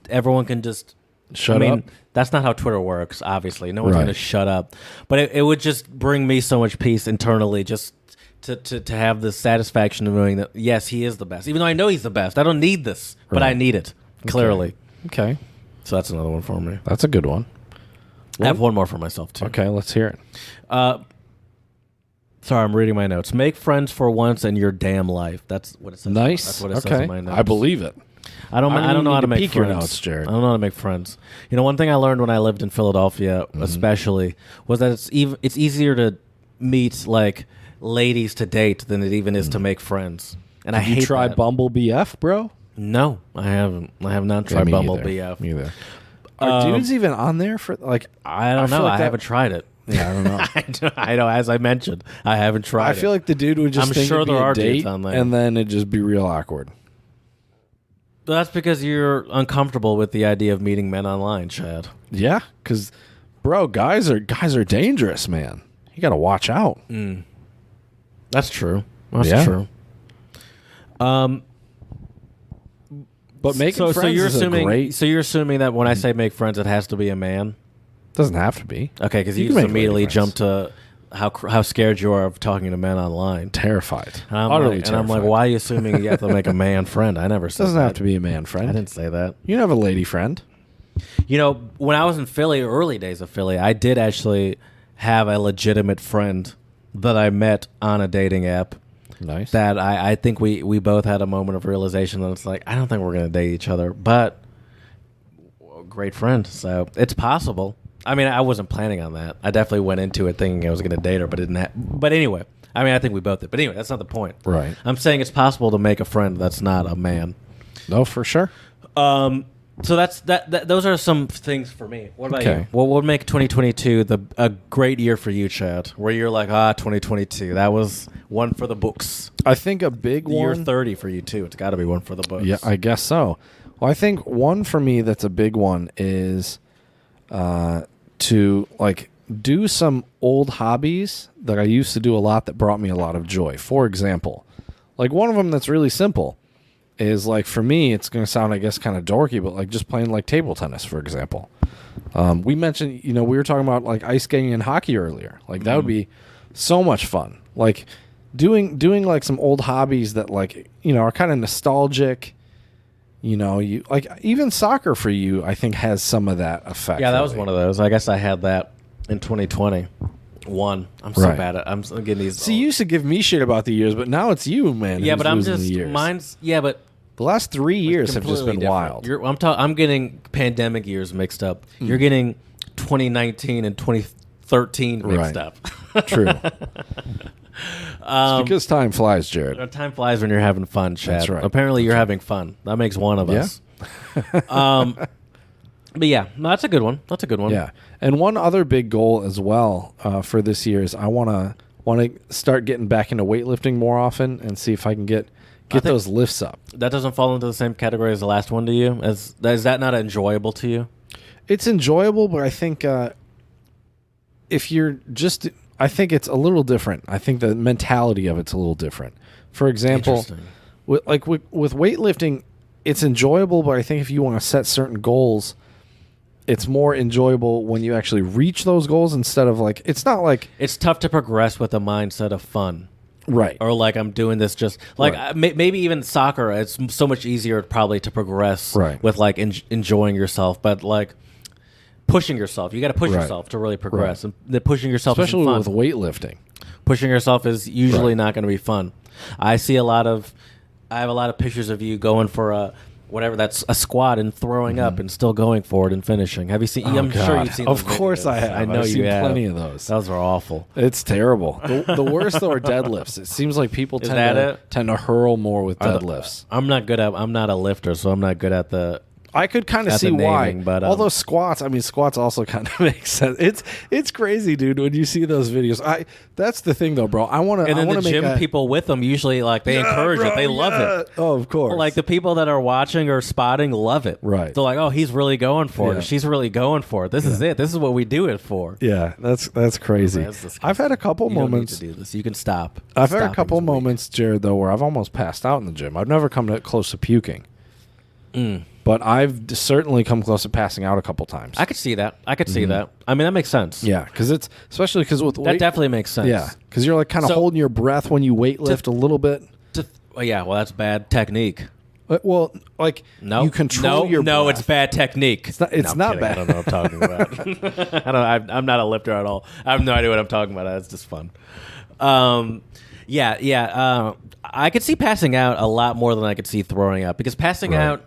everyone can just Shut up. That's not how Twitter works, obviously. No one's going to shut up. But it would just bring me so much peace internally just to have the satisfaction of knowing that, yes, he is the best. Even though I know he's the best. I don't need this, but I need it, clearly. Okay. So that's another one for me. That's a good one. I have one more for myself, too. Okay, let's hear it. Sorry, I'm reading my notes. Make friends for once in your damn life. That's what it says. Nice. That's what it says in my notes. I believe it. I don't know how to make your friends. notes, Jared. I don't know how to make friends. You know, one thing I learned when I lived in Philadelphia, especially, was that it's easier to meet like ladies to date than it even is to make friends. And I hate you try that. Bumble BF, bro? No, I haven't. I have not tried Bumble BF. Me either. Are dudes even on there for like? I don't know. I haven't tried it. Yeah, I don't know. I know. As I mentioned, I haven't tried. I feel like the dude would just I'm think sure it'd be there a are date, dudes on there. and then it'd just be real awkward. That's because you're uncomfortable with the idea of meeting men online, Chad. Yeah, because, bro, guys are dangerous, man. You got to watch out. That's true. That's true. But making friends you're is assuming, a great... So you're assuming that when I say make friends, it has to be a man? Doesn't have to be. Okay, because you can just make immediately lady jump to how scared you are of talking to men online. Terrified. And I'm Utterly like, terrified. And I'm like, why are you assuming you have to make a man friend? I never said Doesn't that. have to be a man friend. I didn't say that. You can have a lady friend. You know, when I was in Philly, early days of Philly, I did actually have a legitimate friend that I met on a dating app. Nice. That I think we both had a moment of realization that it's like, I don't think we're going to date each other, but great friend. So it's possible. I mean, I wasn't planning on that. I definitely went into it thinking I was going to date her, but didn't. But anyway, I mean, I think we both did. But anyway, that's not the point. Right. I'm saying it's possible to make a friend that's not a man. No, for sure. So that's that. Those are some things for me. What about Okay. you? What would make 2022 a great year for you, Chad? Where you're like, 2022, that was one for the books. I think a big Year one... 30 for you too. It's got to be one for the books. Yeah, I guess so. Well, I think one for me that's a big one is to like do some old hobbies that I used to do a lot that brought me a lot of joy. For example, like one of them that's really simple is like for me, it's going to sound, I guess, kind of dorky, but like just playing like table tennis, for example. We mentioned, we were talking about like ice skating and hockey earlier. Like that would be so much fun. Like doing like some old hobbies that like, are kind of nostalgic. You like even soccer for you, I think has some of that effect. Yeah, that was one of those. I guess I had that in 2020. I'm so bad at. I'm getting these. See, you used to give me shit about the years, but now it's you, man. Yeah, who's but I'm losing just the years. mine's. Yeah, but the last 3 years have just been wild. I'm getting pandemic years mixed up. You're getting 2019 and 2013 mixed up. True. It's because time flies, Jared. Time flies when you're having fun, Chad. That's right. Apparently, you're having fun. That makes one of us. But yeah, no, that's a good one. That's a good one. Yeah, and one other big goal as well for this year is I want to start getting back into weightlifting more often and see if I can get those lifts up. That doesn't fall into the same category as the last one to you. Is that not enjoyable to you? It's enjoyable, but I think if you're just, I think it's a little different. I think the mentality of it's a little different. For example, with weightlifting, it's enjoyable, but I think if you want to set certain goals, it's more enjoyable when you actually reach those goals instead of like, it's not like... It's tough to progress with a mindset of fun. Right. Or like I'm doing this just... Like right. Maybe even soccer, it's so much easier probably to progress right. with like enjoying yourself, but like pushing yourself. You got to push right. yourself to really progress. Right. And pushing yourself especially is fun. with weightlifting. Pushing yourself is usually right. not going to be fun. I have a lot of pictures of you going for a... Whatever, that's a squat and throwing up and still going for it and finishing. Have you seen? I'm sure you've seen. Of course, I have. I know I've seen you have. plenty of those. Those are awful. It's terrible. The worst though are deadlifts. It seems like people tend to hurl more with deadlifts. I'm not a lifter, so I'm not good at the. I could kind of see why. But all those squats, squats also kind of make sense. It's crazy, dude, when you see those videos. That's the thing, though, bro. I want to. And then the gym people with them usually like they encourage it. They love it. Oh, of course. Like the people that are watching or spotting love it. Right. They're like, oh, he's really going for it. She's really going for it. This is it. This is what we do it for. Yeah, that's crazy. I've had a couple moments. You don't need to do this. You can stop. I've had a couple moments, Jared, though, where I've almost passed out in the gym. I've never come close to puking. But I've certainly come close to passing out a couple times. I could see that. I mean, that makes sense. Yeah, because it's especially because with that definitely makes sense. Yeah, because you're like kind of holding your breath when you weight lift a little bit. Well, that's bad technique. Well, like you control your breath. No, it's bad technique. It's not bad. I don't know what I'm talking about. I'm not a lifter at all. I have no idea what I'm talking about. That's just fun. I could see passing out a lot more than I could see throwing up because passing out.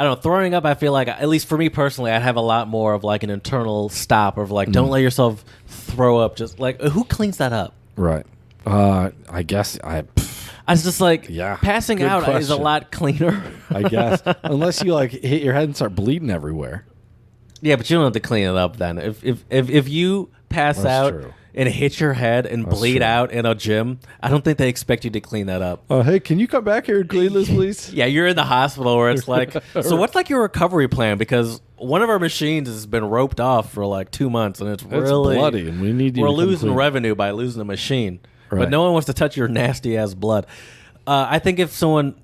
I don't know, throwing up, I feel like, at least for me personally, I'd have a lot more of like an internal stop of like, don't let yourself throw up. Just like, who cleans that up? Right. I guess I was just like, passing out question. is a lot cleaner. I guess. Unless you like hit your head and start bleeding everywhere. Yeah, but you don't have to clean it up then. If you pass out and hit your head and bleed out in a gym, I don't think they expect you to clean that up. Hey, can you come back here and clean this, please? Yeah, you're in the hospital where it's like, so what's like your recovery plan? Because one of our machines has been roped off for like 2 months and it's really bloody, and we need you we're to come losing clean. revenue by losing the machine. Right. But no one wants to touch your nasty ass blood. I think if someone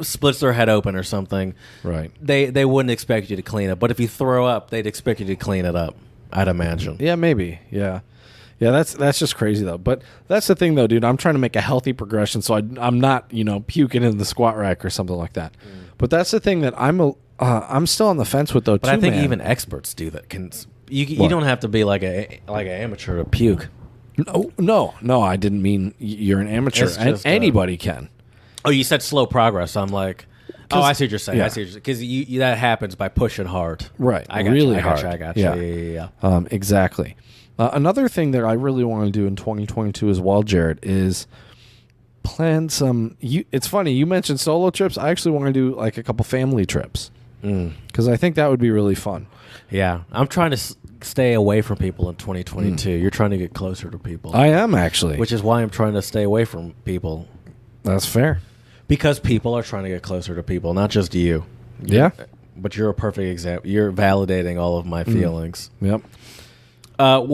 splits their head open or something, Right. they wouldn't expect you to clean it. But if you throw up, they'd expect you to clean it up, I'd imagine. Yeah, maybe. Yeah. Yeah, that's just crazy though. But that's the thing though, dude. I'm trying to make a healthy progression, so I'm not puking in the squat rack or something like that. But that's the thing that I'm still on the fence with though. But I think even experts do that. You don't have to be like an amateur to puke. No, I didn't mean you're an amateur. Anybody can. Oh, you said slow progress. I'm like, I see what you're saying. Yeah. I see because that happens by pushing hard. Right. I got really you. hard. I got you. Yeah. Exactly. Another thing that I really want to do in 2022 as well, Jared, is plan some. It's funny you mentioned solo trips. I actually want to do like a couple family trips because I think that would be really fun. Yeah, I'm trying to stay away from people in 2022. You're trying to get closer to people. I am actually, which is why I'm trying to stay away from people. That's fair. Because people are trying to get closer to people, not just you. Yeah. But you're a perfect example. You're validating all of my feelings. Yep. Are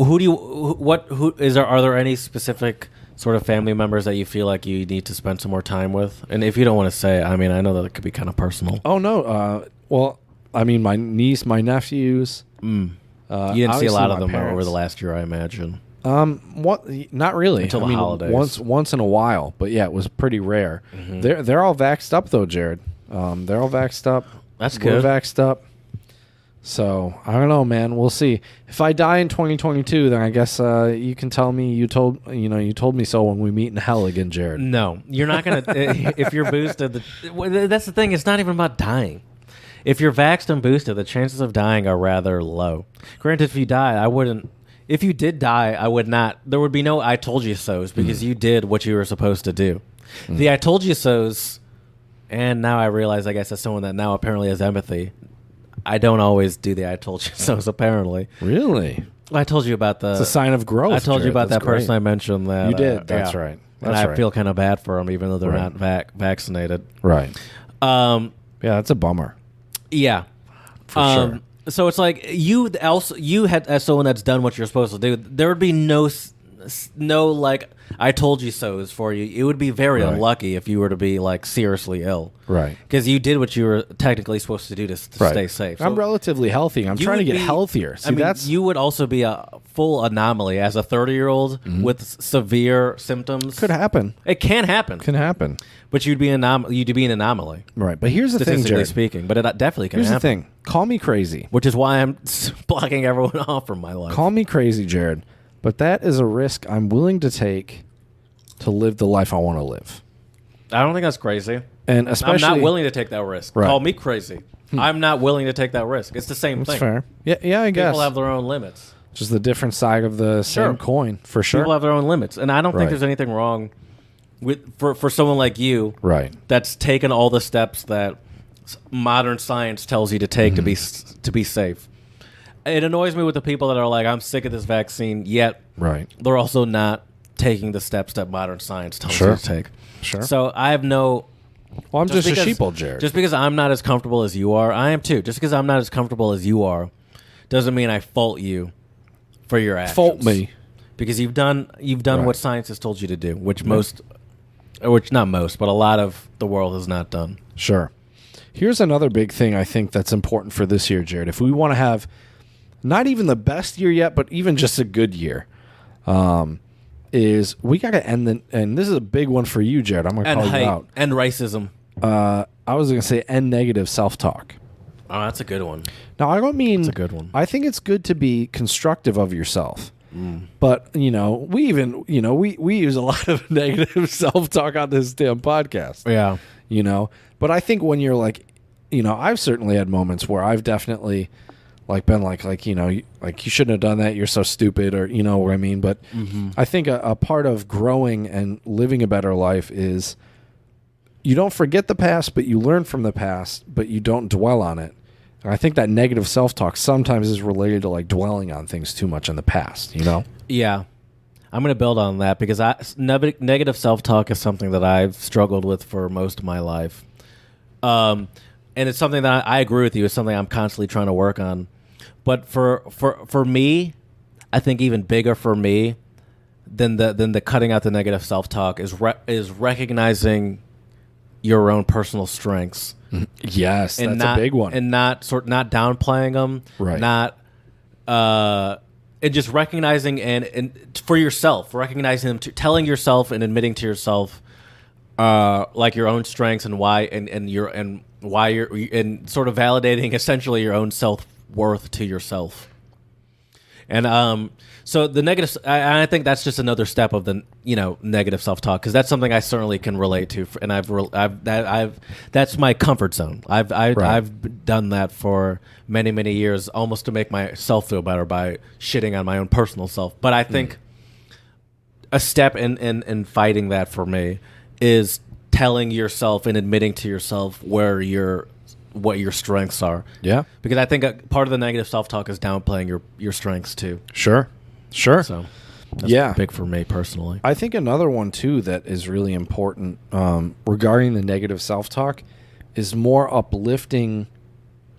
there any specific sort of family members that you feel like you need to spend some more time with? And if you don't want to say, I mean, I know that it could be kind of personal. Oh no. Well, I mean, my niece, my nephews. You didn't see a lot of them parents. over the last year, I imagine. What? Not really. Until the holidays. Once in a while, but yeah, it was pretty rare. They're all vaxxed up though, Jared. They're all vaxxed up. That's good. We're vaxxed up. So I don't know, man. We'll see. If I die in 2022, then I guess you can tell me you told me so when we meet in hell again, Jared. No, you're not gonna. If you're boosted, that's the thing. It's not even about dying. If you're vaxxed and boosted, the chances of dying are rather low. Granted, if you die, I wouldn't. If you did die, I would not. There would be no "I told you so"s because you did what you were supposed to do. The "I told you so"s, and now I realize, I guess, as someone that now apparently has empathy, I don't always do the "I told you so"s. Apparently, really. I told you about the. It's a sign of growth. I told you about that person I mentioned that you did. That's right. And I feel kind of bad for them, even though they're not vaccinated. Right. Yeah, that's a bummer. Yeah, for sure. So it's like you had as someone that's done what you're supposed to do. There would be no like "I told you so's" for you. It would be very unlucky if you were to be like seriously ill, right? Because you did what you were technically supposed to do to stay safe. So I'm relatively healthy. I'm trying to get healthier. See, you would also be a full anomaly as a 30-year-old with severe symptoms. Could happen. It can happen. Can happen. But you'd be an anomaly. Right. But here's the thing, statistically Jared. speaking. But it definitely can happen. Here's the thing. Call me crazy. Which is why I'm blocking everyone off from my life. Call me crazy, Jared. But that is a risk I'm willing to take to live the life I want to live. I don't think that's crazy. And especially, I'm not willing to take that risk. Right. Call me crazy. I'm not willing to take that risk. It's the same thing. That's fair. Yeah, I guess. People have their own limits. Just the different side of the same coin, for sure. People have their own limits. And I don't think there's anything wrong with for someone like you that's taken all the steps that modern science tells you to take to be safe. It annoys me with the people that are like, I'm sick of this vaccine, yet they're also not taking the steps that modern science tells you to take. Sure. So I have no... Well, I'm just a sheeple, Jared. Just because I'm not as comfortable as you are, I am too. Just because I'm not as comfortable as you are doesn't mean I fault you for your actions. Fault me. Because you've done what science has told you to do, which not most, but a lot of the world has not done. Sure. Here's another big thing I think that's important for this year, Jared. If we want to have not even the best year yet, but even just a good year, is we got to end and this is a big one for you, Jared. I'm going to call you out. End racism. I was going to say end negative self-talk. Oh, that's a good one. Now, I don't mean... That's a good one. I think it's good to be constructive of yourself. But, we even, we use a lot of negative self-talk on this damn podcast. Yeah. But I think when you're like, I've certainly had moments where I've definitely been like, you shouldn't have done that. You're so stupid, or, what I mean? But I think a part of growing and living a better life is you don't forget the past, but you learn from the past, but you don't dwell on it. And I think that negative self-talk sometimes is related to like dwelling on things too much in the past, Yeah. I'm going to build on that because negative self-talk is something that I've struggled with for most of my life. And it's something that I agree with you. It's something I'm constantly trying to work on. But for me, I think even bigger for me, the cutting out the negative self-talk is recognizing your own personal strengths. Yes, and that's not, a big one. and not downplaying them, Right. Not and just recognizing and for yourself, recognizing them, telling yourself and admitting to yourself like your own strengths and why and why you're and sort of validating essentially your own self-worth to yourself. And so the negative, I think that's just another step of the negative self-talk, because that's something I certainly can relate to, and that's my comfort zone. I've done that for many years, almost to make myself feel better by shitting on my own personal self. But I think a step in fighting that for me is telling yourself and admitting to yourself what your strengths are. Yeah. Because I think part of the negative self-talk is downplaying your strengths too. Sure. So that's big for me personally. I think another one too that is really important regarding the negative self-talk is more uplifting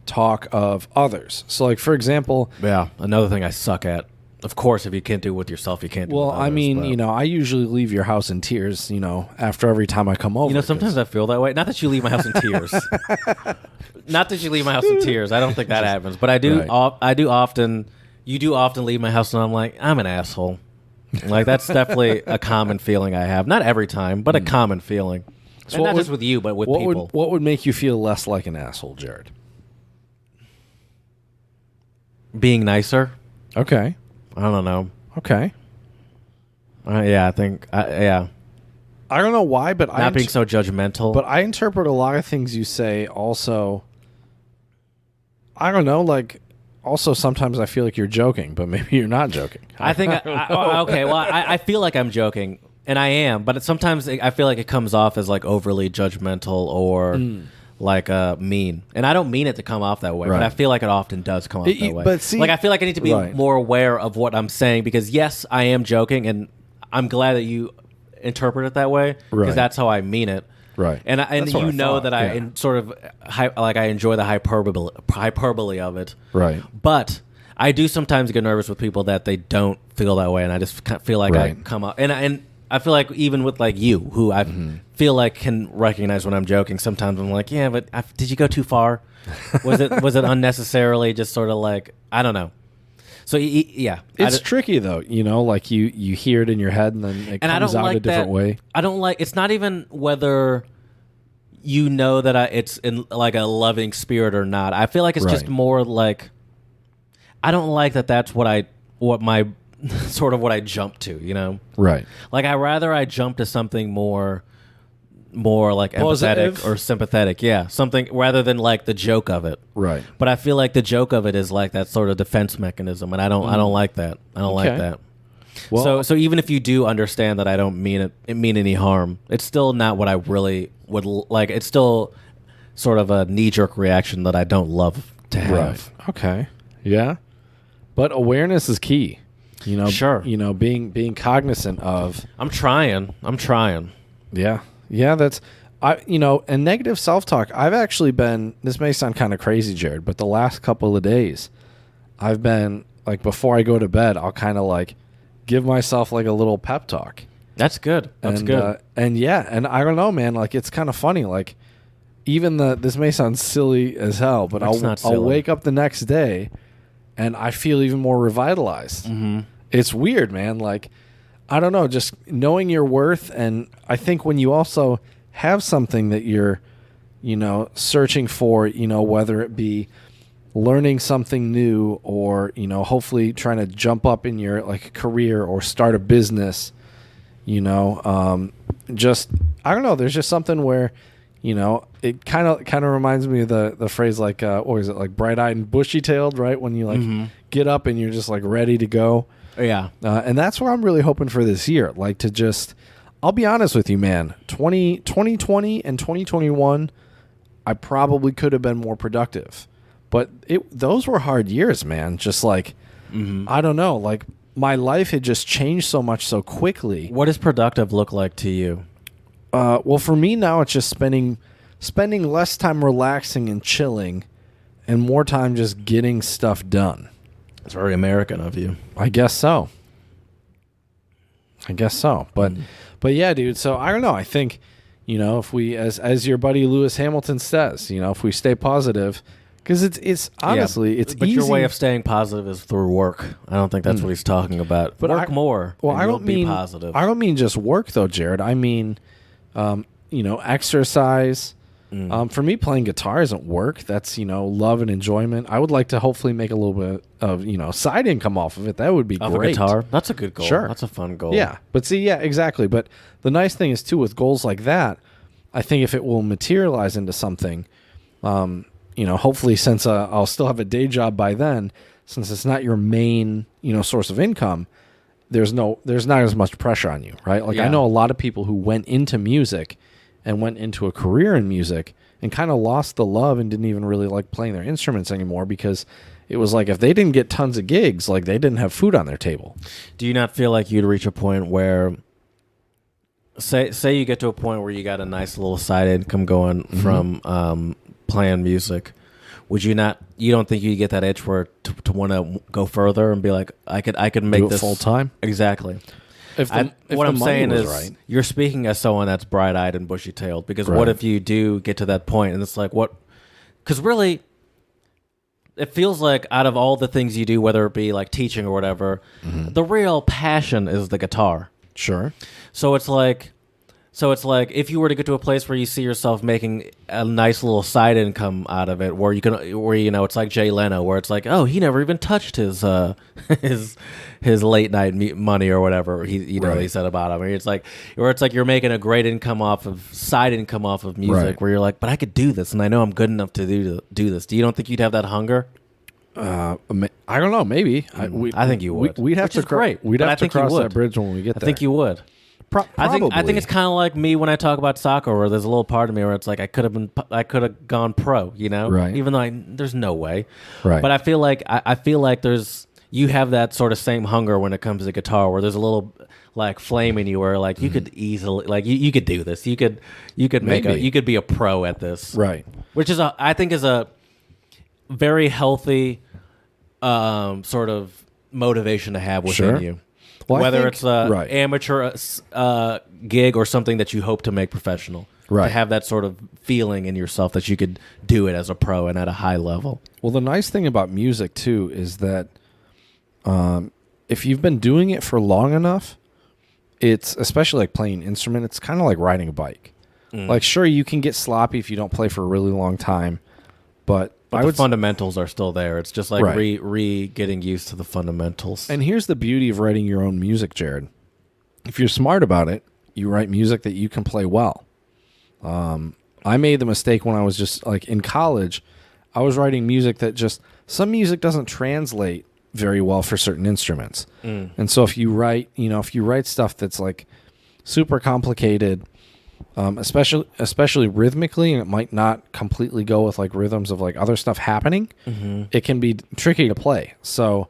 talk of others. So like, for example, another thing I suck at. Of course, if you can't do it with yourself, you can't do it with others. Well, I mean, I usually leave your house in tears, after every time I come over. Sometimes I feel that way. Not that you leave my house in tears. Not that you leave my house in tears. I don't think that happens. But I do. Right. I do often. You do often leave my house, and I'm like, I'm an asshole. Like, that's definitely a common feeling I have. Not every time, but a common feeling. So and not just with you, but with people. What would make you feel less like an asshole, Jared? Being nicer. Okay. I don't know. Okay. Yeah, I think. Yeah. I don't know why, but not being so judgmental. But I interpret a lot of things you say also. I don't know. Like, also sometimes I feel like you're joking, but maybe you're not joking. I think. Okay. Well, I feel like I'm joking, and I am, but sometimes I feel like it comes off as like overly judgmental or. Like mean, and I don't mean it to come off that way, but I feel like it often does come off that way. But see, like I feel like I need to be more aware of what I'm saying, because yes, I am joking, and I'm glad that you interpret it that way, because that's how I mean it. Right, and that I sort of I enjoy the hyperbole of it. Right, but I do sometimes get nervous with people that they don't feel that way, and I just feel like I come up and I feel like even with like you, who I feel like can recognize when I'm joking, sometimes I'm like, yeah, but did you go too far? Was it unnecessarily just sort of like, I don't know. So yeah, it's tricky though, like you hear it in your head and then it comes out a different way. I don't like. It's not even whether that it's in like a loving spirit or not. I feel like it's just more like I don't like that. That's what my sort of what I jump to, Right. Like I jump to something more like empathetic or sympathetic. Yeah, something rather than like the joke of it. Right. But I feel like the joke of it is like that sort of defense mechanism, and I don't like that. I don't like that. Well, so even if you do understand that I don't mean any harm, it's still not what I really would like. It's still sort of a knee-jerk reaction that I don't love to have. Right. Okay. Yeah. But awareness is key. Sure. Being cognizant of. I'm trying. Yeah. Yeah, that's and negative self-talk. I've actually been, this may sound kind of crazy, Jared, but the last couple of days I've been like, before I go to bed, I'll kind of like give myself like a little pep talk. That's good. That's good. And I don't know, man, like it's kind of funny, like even this may sound silly as hell, but I'll wake up the next day and I feel even more revitalized. Mm-hmm. It's weird, man. Like, I don't know, just knowing your worth. And I think when you also have something that you're, searching for, whether it be learning something new or, hopefully trying to jump up in your like career or start a business, just, I don't know, there's just something where, it kind of reminds me of the phrase like, what is it, like bright-eyed and bushy-tailed, right? When you like get up and you're just like ready to go. Yeah. And that's what I'm really hoping for this year. Like to just, I'll be honest with you, man, 2020 and 2021, I probably could have been more productive, but those were hard years, man. Just like, I don't know, like my life had just changed so much so quickly. What does productive look like to you? Well, for me now, it's just spending less time relaxing and chilling and more time just getting stuff done. It's very American of you. I guess so. I guess so. But yeah, dude. So I don't know. I think, if we, as your buddy Lewis Hamilton says, if we stay positive, because it's honestly, it's but easy. your way of staying positive is through work. I don't think that's what he's talking about. But work more. Well, I don't mean positive. I don't mean just work though, Jared. I mean, exercise. For me, playing guitar isn't work. That's, love and enjoyment. I would like to hopefully make a little bit of, side income off of it. That would be great. A guitar? That's a good goal. Sure. That's a fun goal. Yeah. But see, yeah, exactly. But the nice thing is, too, with goals like that, I think if it will materialize into something, hopefully since I'll still have a day job by then, since it's not your main, source of income, there's not as much pressure on you, right? Like I know a lot of people who went into music and went into a career in music and kind of lost the love and didn't even really like playing their instruments anymore because it was like if they didn't get tons of gigs, like they didn't have food on their table. Do you not feel like you'd reach a point where, say you get to a point where you got a nice little side income going from playing music, you don't think you get that itch where to want to go further and be like, I could make this full time? Exactly. What I'm saying is, you're speaking as someone that's bright-eyed and bushy-tailed. Because what if you do get to that point and it's like, what? Because really, it feels like out of all the things you do, whether it be like teaching or whatever, the real passion is the guitar. Sure. So it's like if you were to get to a place where you see yourself making a nice little side income out of it, where it's like Jay Leno, where it's like, oh, he never even touched his late night money or whatever he said about him. It's like you're making a great side income off of music, where you're like, but I could do this, and I know I'm good enough to do this. Do you don't think you'd have that hunger? I don't know. Maybe I think you would. We'd have to great. We'd have to cross that bridge when we get there. I think you would. Probably. I think it's kind of like me when I talk about soccer, where there's a little part of me where it's like I could have gone pro, right? Even though there's no way, right? But I feel like you have that sort of same hunger when it comes to guitar, where there's a little like flame in you, where like you could easily you could do this, you could be a pro at this, right? Which is I think is a very healthy sort of motivation to have within you. Well, whether it's an amateur gig or something that you hope to make professional. Right. To have that sort of feeling in yourself that you could do it as a pro and at a high level. Well, the nice thing about music, too, is that if you've been doing it for long enough, it's, especially like playing an instrument, it's kind of like riding a bike. Like, sure, you can get sloppy if you don't play for a really long time, but the fundamentals are still there. It's just like getting used to the fundamentals. And here's the beauty of writing your own music, Jared. If you're smart about it, you write music that you can play well. I made the mistake when I was just like in college. I was writing music that some music doesn't translate very well for certain instruments. And so if you write stuff that's like super complicated, especially rhythmically, and it might not completely go with like rhythms of like other stuff happening, it can be tricky to play. So,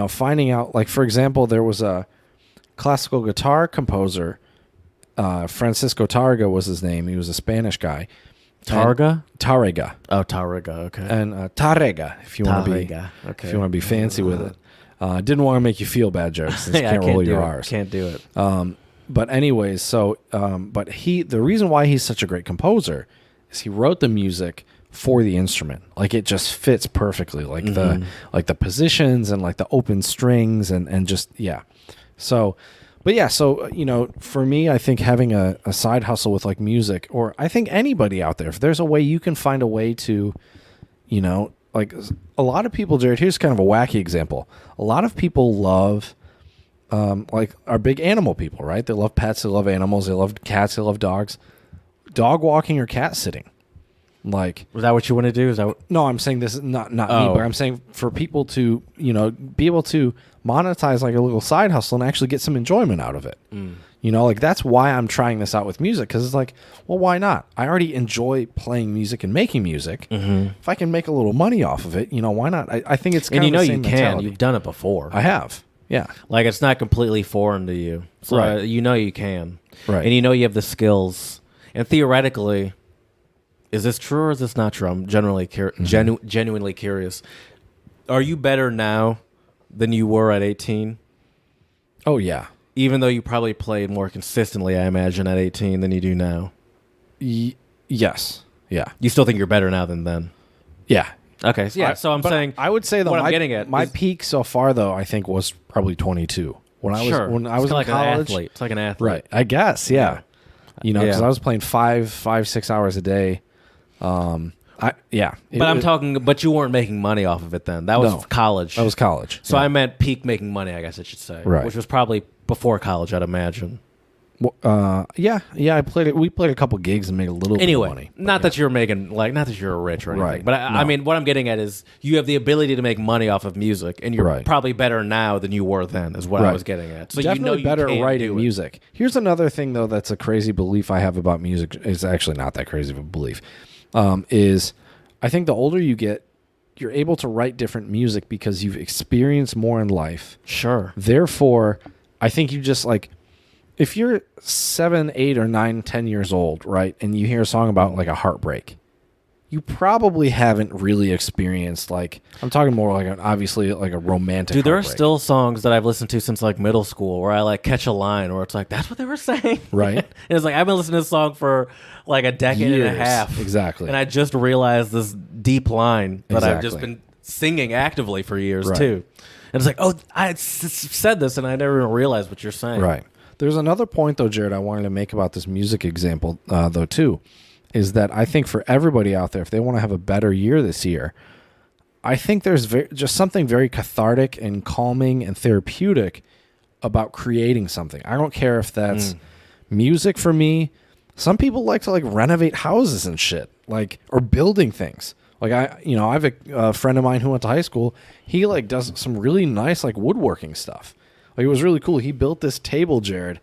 finding out, like, for example, there was a classical guitar composer, Francisco Tarrega was his name. He was a Spanish guy. Tarrega? Tarrega. Oh, Tarrega, okay. And Tarrega, if you want to be fancy with it. Didn't want to make you feel bad, Joe, since you can't roll your R's. Can't do it. But anyways, so the reason why he's such a great composer is he wrote the music for the instrument. Like it just fits perfectly, like the positions and like the open strings and just So, but yeah, so for me, I think having a side hustle with like music, or I think anybody out there, if there's a way you can find a way to, like a lot of people, Jared. Here's kind of a wacky example. A lot of people love. Like are big animal people, right? They love pets, they love animals, they love cats, they love dogs. Dog walking or cat sitting. Like, was that what you want to do? Is that what? No, I'm saying this is not me, but I'm saying for people to, be able to monetize like a little side hustle and actually get some enjoyment out of it. Like that's why I'm trying this out with music, because it's like, well, why not? I already enjoy playing music and making music. If I can make a little money off of it, why not? I think it's kind of the same mentality. You've done it before. I have. Yeah. Like it's not completely foreign to you. So right. You can. Right. And you have the skills. And theoretically, is this true or is this not true? I'm genuinely curious. Are you better now than you were at 18? Oh, yeah. Even though you probably played more consistently, I imagine, at 18 than you do now. Yes. Yeah. You still think you're better now than then? Yeah. Okay. So yeah. So I'm saying I would say though what I'm getting at my is, peak so far though I think was probably 22 when I was in like college. an athlete. It's like an athlete, Right? I guess. Yeah. You know, because Yeah. I was playing 5-6 hours a day. But you weren't making money off of it then. That was college. That was college. So yeah. I meant peak making money, I guess I should say. Right. Which was probably before college, I'd imagine. Yeah. I played it. We played a couple gigs and made a little bit of money. Not that you're making not that you're rich or anything. Right. But I mean, what I'm getting at is you have the ability to make money off of music, and you're probably better now than you were then. Is what I was getting at. So definitely you better can writing music. Here's another thing though that's a crazy belief I have about music. It's actually not that crazy of a belief. Is I think the older you get, you're able to write different music because you've experienced more in life. Sure. Therefore, I think you just like, if you're 7, 8, or 9, 10 years old, right, and you hear a song about like a heartbreak, you probably haven't really experienced like, I'm talking more like obviously like a romantic. Dude, there are heartbreak. still songs that I've listened to since like middle school where I like catch a line where it's like, that's what they were saying. Right. And it's like, I've been listening to this song for like a decade and a half. Exactly. And I just realized this deep line that I've just Exactly. been singing actively for years Right. too. And it's like, oh, I said this and I never even realized what you're saying. Right. There's another point though, Jared, I wanted to make about this music example though too, is that I think for everybody out there, if they want to have a better year this year, I think there's just something very cathartic and calming and therapeutic about creating something. I don't care if that's music for me. Some people like to like renovate houses and shit, like, or building things. Like I have a friend of mine who went to high school. He like does some really nice like woodworking stuff. Like it was really cool. He built this table, Jared,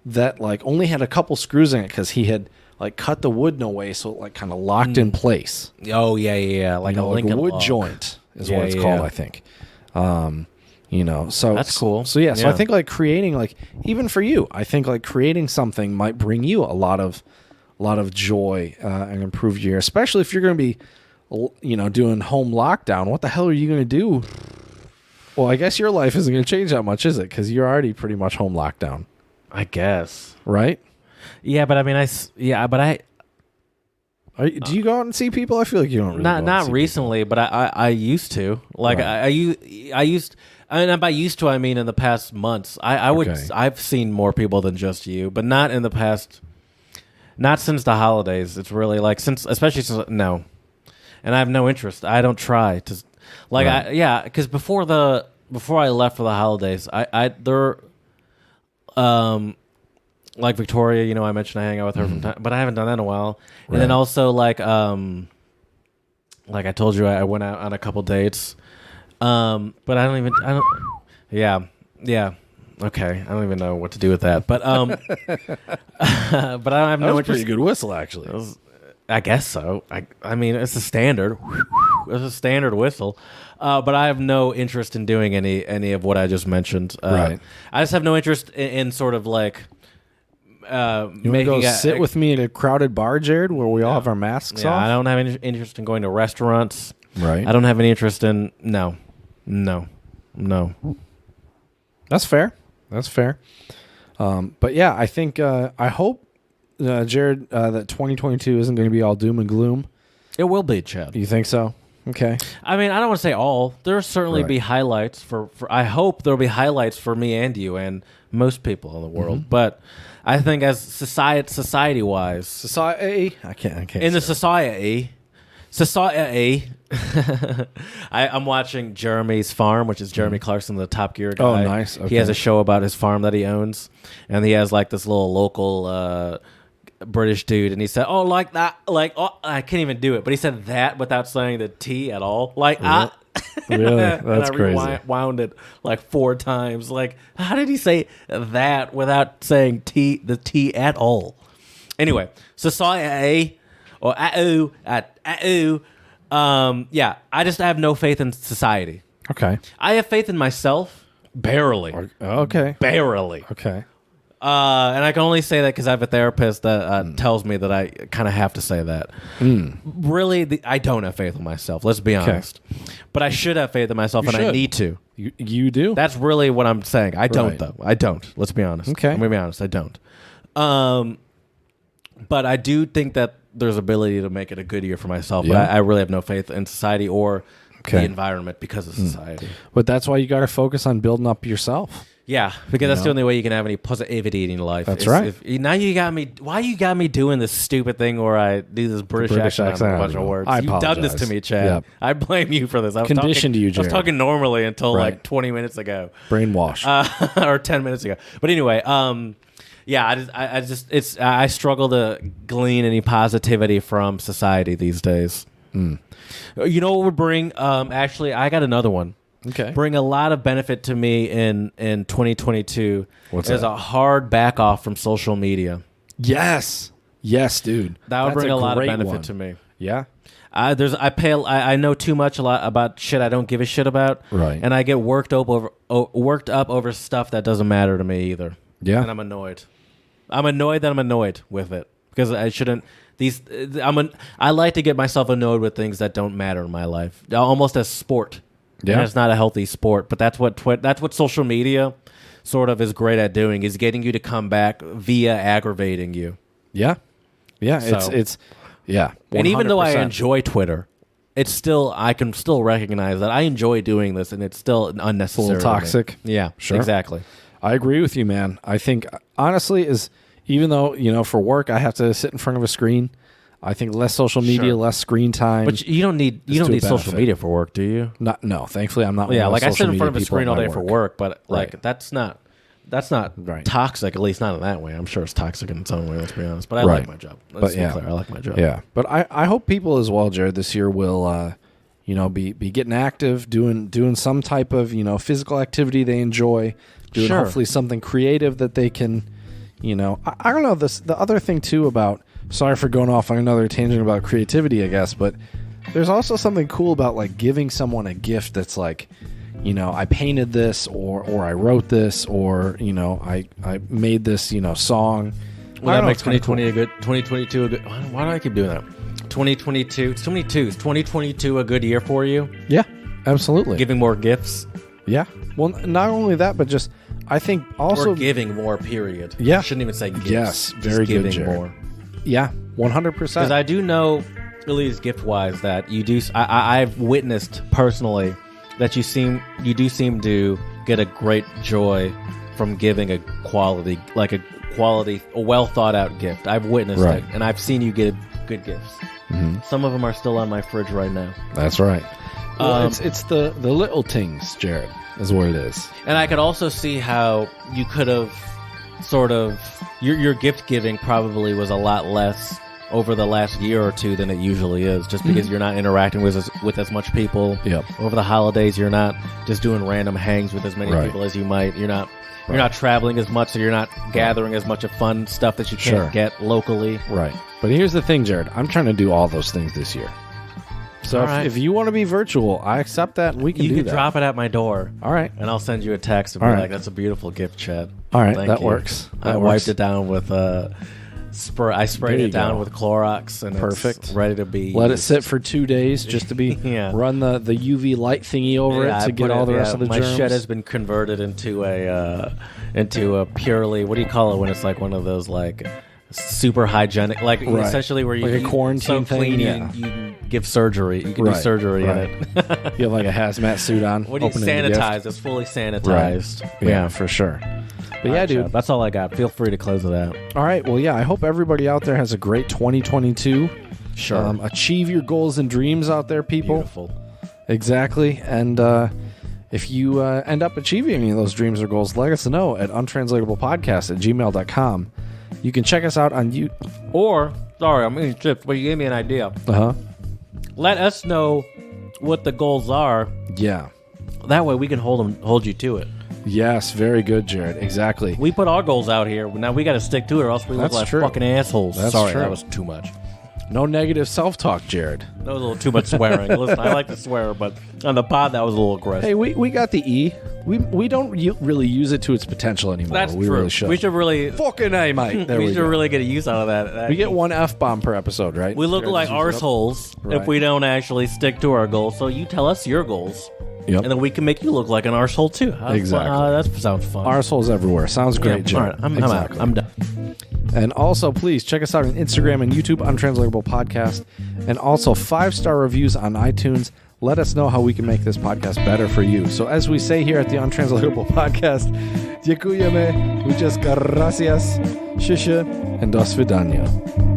that like only had a couple screws in it because he had like cut the wood in a way so it like kind of locked in place. Oh yeah. Like a Lincoln wood log. joint is what it's called, I think. So that's cool. So I think like creating like even for you, I think like creating something might bring you a lot of joy and improve your year, especially if you're going to be doing home lockdown. What the hell are you going to do? Well, I guess your life isn't going to change that much, is it? Because you're already pretty much home lockdown. I guess. Right? Yeah, but I mean, do you go out and see people? I feel like you don't really not recently, but I used to. Like I used. And by used to, I mean in the past months. I've seen more people than just you, but not in the past. Not since the holidays. It's really like especially since no, and I have no interest. I don't try to, like because before I left for the holidays, like Victoria, I mentioned I hang out with her from time, but I haven't done that in a while. And then also like I told you, I went out on a couple dates. But okay. I don't even know what to do with that. But but I don't have no interest. Pretty good whistle, actually. I guess so. I mean, it's a standard. It's a standard whistle. But I have no interest in doing any of what I just mentioned. Right. I just have no interest in sort of like. You want to go sit with me at a crowded bar, Jared, where we all have our masks off? I don't have any interest in going to restaurants. Right. I don't have any interest in no. That's fair. But yeah, I think I hope, Jared, that 2022 isn't going to be all doom and gloom. It will be, Chad. You think so? Okay. I mean, I don't want to say all. There'll certainly be highlights for. I hope there'll be highlights for me and you and most people in the world. But I think as society-wise, I can't. In the society. I'm watching Jeremy's Farm, which is Jeremy Clarkson, the Top Gear guy. Oh, nice. Okay. He has a show about his farm that he owns, and he has like this little local British dude, and he said, "Oh, like that, like I can't even do it," but he said that without saying the T at all, like Really? That's and I crazy. rewound it like 4 times. Like, how did he say that without saying the T at all? Anyway, society or I just have no faith in society. Okay. I have faith in myself, barely. Okay. Barely. Okay. And I can only say that because I have a therapist that tells me that I kind of have to say that. Really, I don't have faith in myself. Let's be honest. But I should have faith in myself, I need to. You do? That's really what I'm saying. I don't, though. I don't. Let's be honest. Okay. I'm going to be honest. I don't. But I do think that there's ability to make it a good year for myself. Yeah. But I really have no faith in society or the environment because of society. But that's why you got to focus on building up yourself. Yeah, because that's the only way you can have any positivity in your life. That's right. Now you got me. Why you got me doing this stupid thing where I do this British accent on a bunch of words? You've done this to me, Chad. Yep. I blame you for this. Conditioned you, Jared. I was talking normally until like 20 minutes ago. Brainwash. Or 10 minutes ago. But anyway, I struggle to glean any positivity from society these days. You know what would bring? Actually, I got another one. Okay. Bring a lot of benefit to me in 2022. What's There's that? a hard back off from social media. Yes, dude. That would bring a lot of great benefit one. to me. Yeah. I know too much a lot about shit I don't give a shit about. Right. And I get worked up over stuff that doesn't matter to me either. Yeah. And I'm annoyed. I'm annoyed that I'm annoyed with it because I shouldn't. I like to get myself annoyed with things that don't matter in my life, almost as sport. Yeah. And it's not a healthy sport, but that's what social media sort of is great at doing, is getting you to come back via aggravating you. Yeah. Yeah. So- It's 100%. And even though I enjoy Twitter, I can still recognize that I enjoy doing this, and it's still unnecessary. A little toxic. Yeah, Sure. exactly. I agree with you, man. I think honestly even though, for work I have to sit in front of a screen, I think less social media, Sure. less screen time. But you don't need to a social benefit. media for work, do you? No, thankfully I'm not. Yeah, one of like those I sit social in front of a media people screen at all my day for work, but like Right. that's not Right. toxic, at least not in that way. I'm sure it's toxic in its own way, let's be honest. But I Right. like my job. Let's be clear, I like my job. Yeah, but I hope people as well, Jared, this year will be getting active, doing some type of physical activity they enjoy, doing Sure. hopefully something creative that they can, I don't know the other thing too about. Sorry for going off on another tangent about creativity, I guess, but there's also something cool about like giving someone a gift that's like, I painted this or I wrote this or I made this song. Well, that makes it's kinda 2022 a good. Why do I keep doing that? 2022. It's 22. Is 2022 a good year for you? Yeah, absolutely. Giving more gifts Yeah. Well, not only that, but just I think also or giving more. Period. Yeah. I shouldn't even say gifts. Yes, Just very good, giving Jared. more. yeah, 100%. Because I do know, at least gift wise, that you do. I've witnessed personally that you do seem to get a great joy from giving a quality, a well thought out gift. I've witnessed Right. it, and I've seen you get good gifts. Mhm. Some of them are still on my fridge right now. That's right. Well, Um, it's the little things, Jared, is what it is. And I could also see how you could have sort of your gift giving probably was a lot less over the last year or two than it usually is, just because you're not interacting with as much people. Yep. Over the holidays, you're not just doing random hangs with as many Right. people as you might. You're not traveling as much, so you're not gathering as much of fun stuff that you can't Sure. get locally. Right. But here's the thing, Jared. I'm trying to do all those things this year. So All right. if you want to be virtual, I accept that. And we can You do can that. drop it at my door. All right. And I'll send you a text and All be right. like, "That's a beautiful gift, Chad." All right. Thank That you. works. I That wiped works. it down with I sprayed There you it down go. with Clorox, and Perfect. it's ready to be Let it used. sit for 2 days just to be Yeah. run the UV light thingy over Yeah, it I to get put all it- the rest yeah, of the my germs. shed has been converted into a purely, what do you call it when it's like one of those like super hygienic, like Right. essentially where you Like a quarantine so clean thing, you, yeah. you can give surgery. You can Right, do surgery right. in it. You have like a hazmat suit on. What do you opening the gift. sanitize? It's fully sanitized. Yeah, for sure. But yeah, Alright, dude. Chad, that's all I got. Feel free to close it out. All right. Well, yeah, I hope everybody out there has a great 2022. Sure. Achieve your goals and dreams out there, people. Beautiful. Exactly. And if you end up achieving any of those dreams or goals, let us know at untranslatablepodcast@gmail.com. You can check us out on YouTube. Or, sorry, I'm eating chips, but you gave me an idea. Uh-huh. Let us know what the goals are. Yeah. That way we can hold you to it. Yes. Very good, Jared. Exactly. We put our goals out here. Now we got to stick to it, or else we look That's like true. fucking assholes. That's Sorry, true. that was too much. No negative self-talk, Jared. That was a little too much swearing. Listen, I like to swear, but on the pod, that was a little aggressive. Hey, we got the E. We don't really use it to its potential anymore. That's we true. Really should. We should really... Fucking A, mate. There we we should go. really get a use out of that. We get one F-bomb per episode, right? We look Jared, like just use it up. arseholes Right. if we don't actually stick to our goals. So you tell us your goals. Yep. And then we can make you look like an arsehole too. Exactly. That sounds fun. Arseholes everywhere. Sounds great, Yeah, all Jared. right, I'm exactly. out. I'm done. And also, please check us out on Instagram and YouTube, Untranslatable Podcast. And also, 5-star reviews on iTunes. Let us know how we can make this podcast better for you. So as we say here at the Untranslatable Podcast, dziękujemy, muchas gracias, shusha, and do svidania.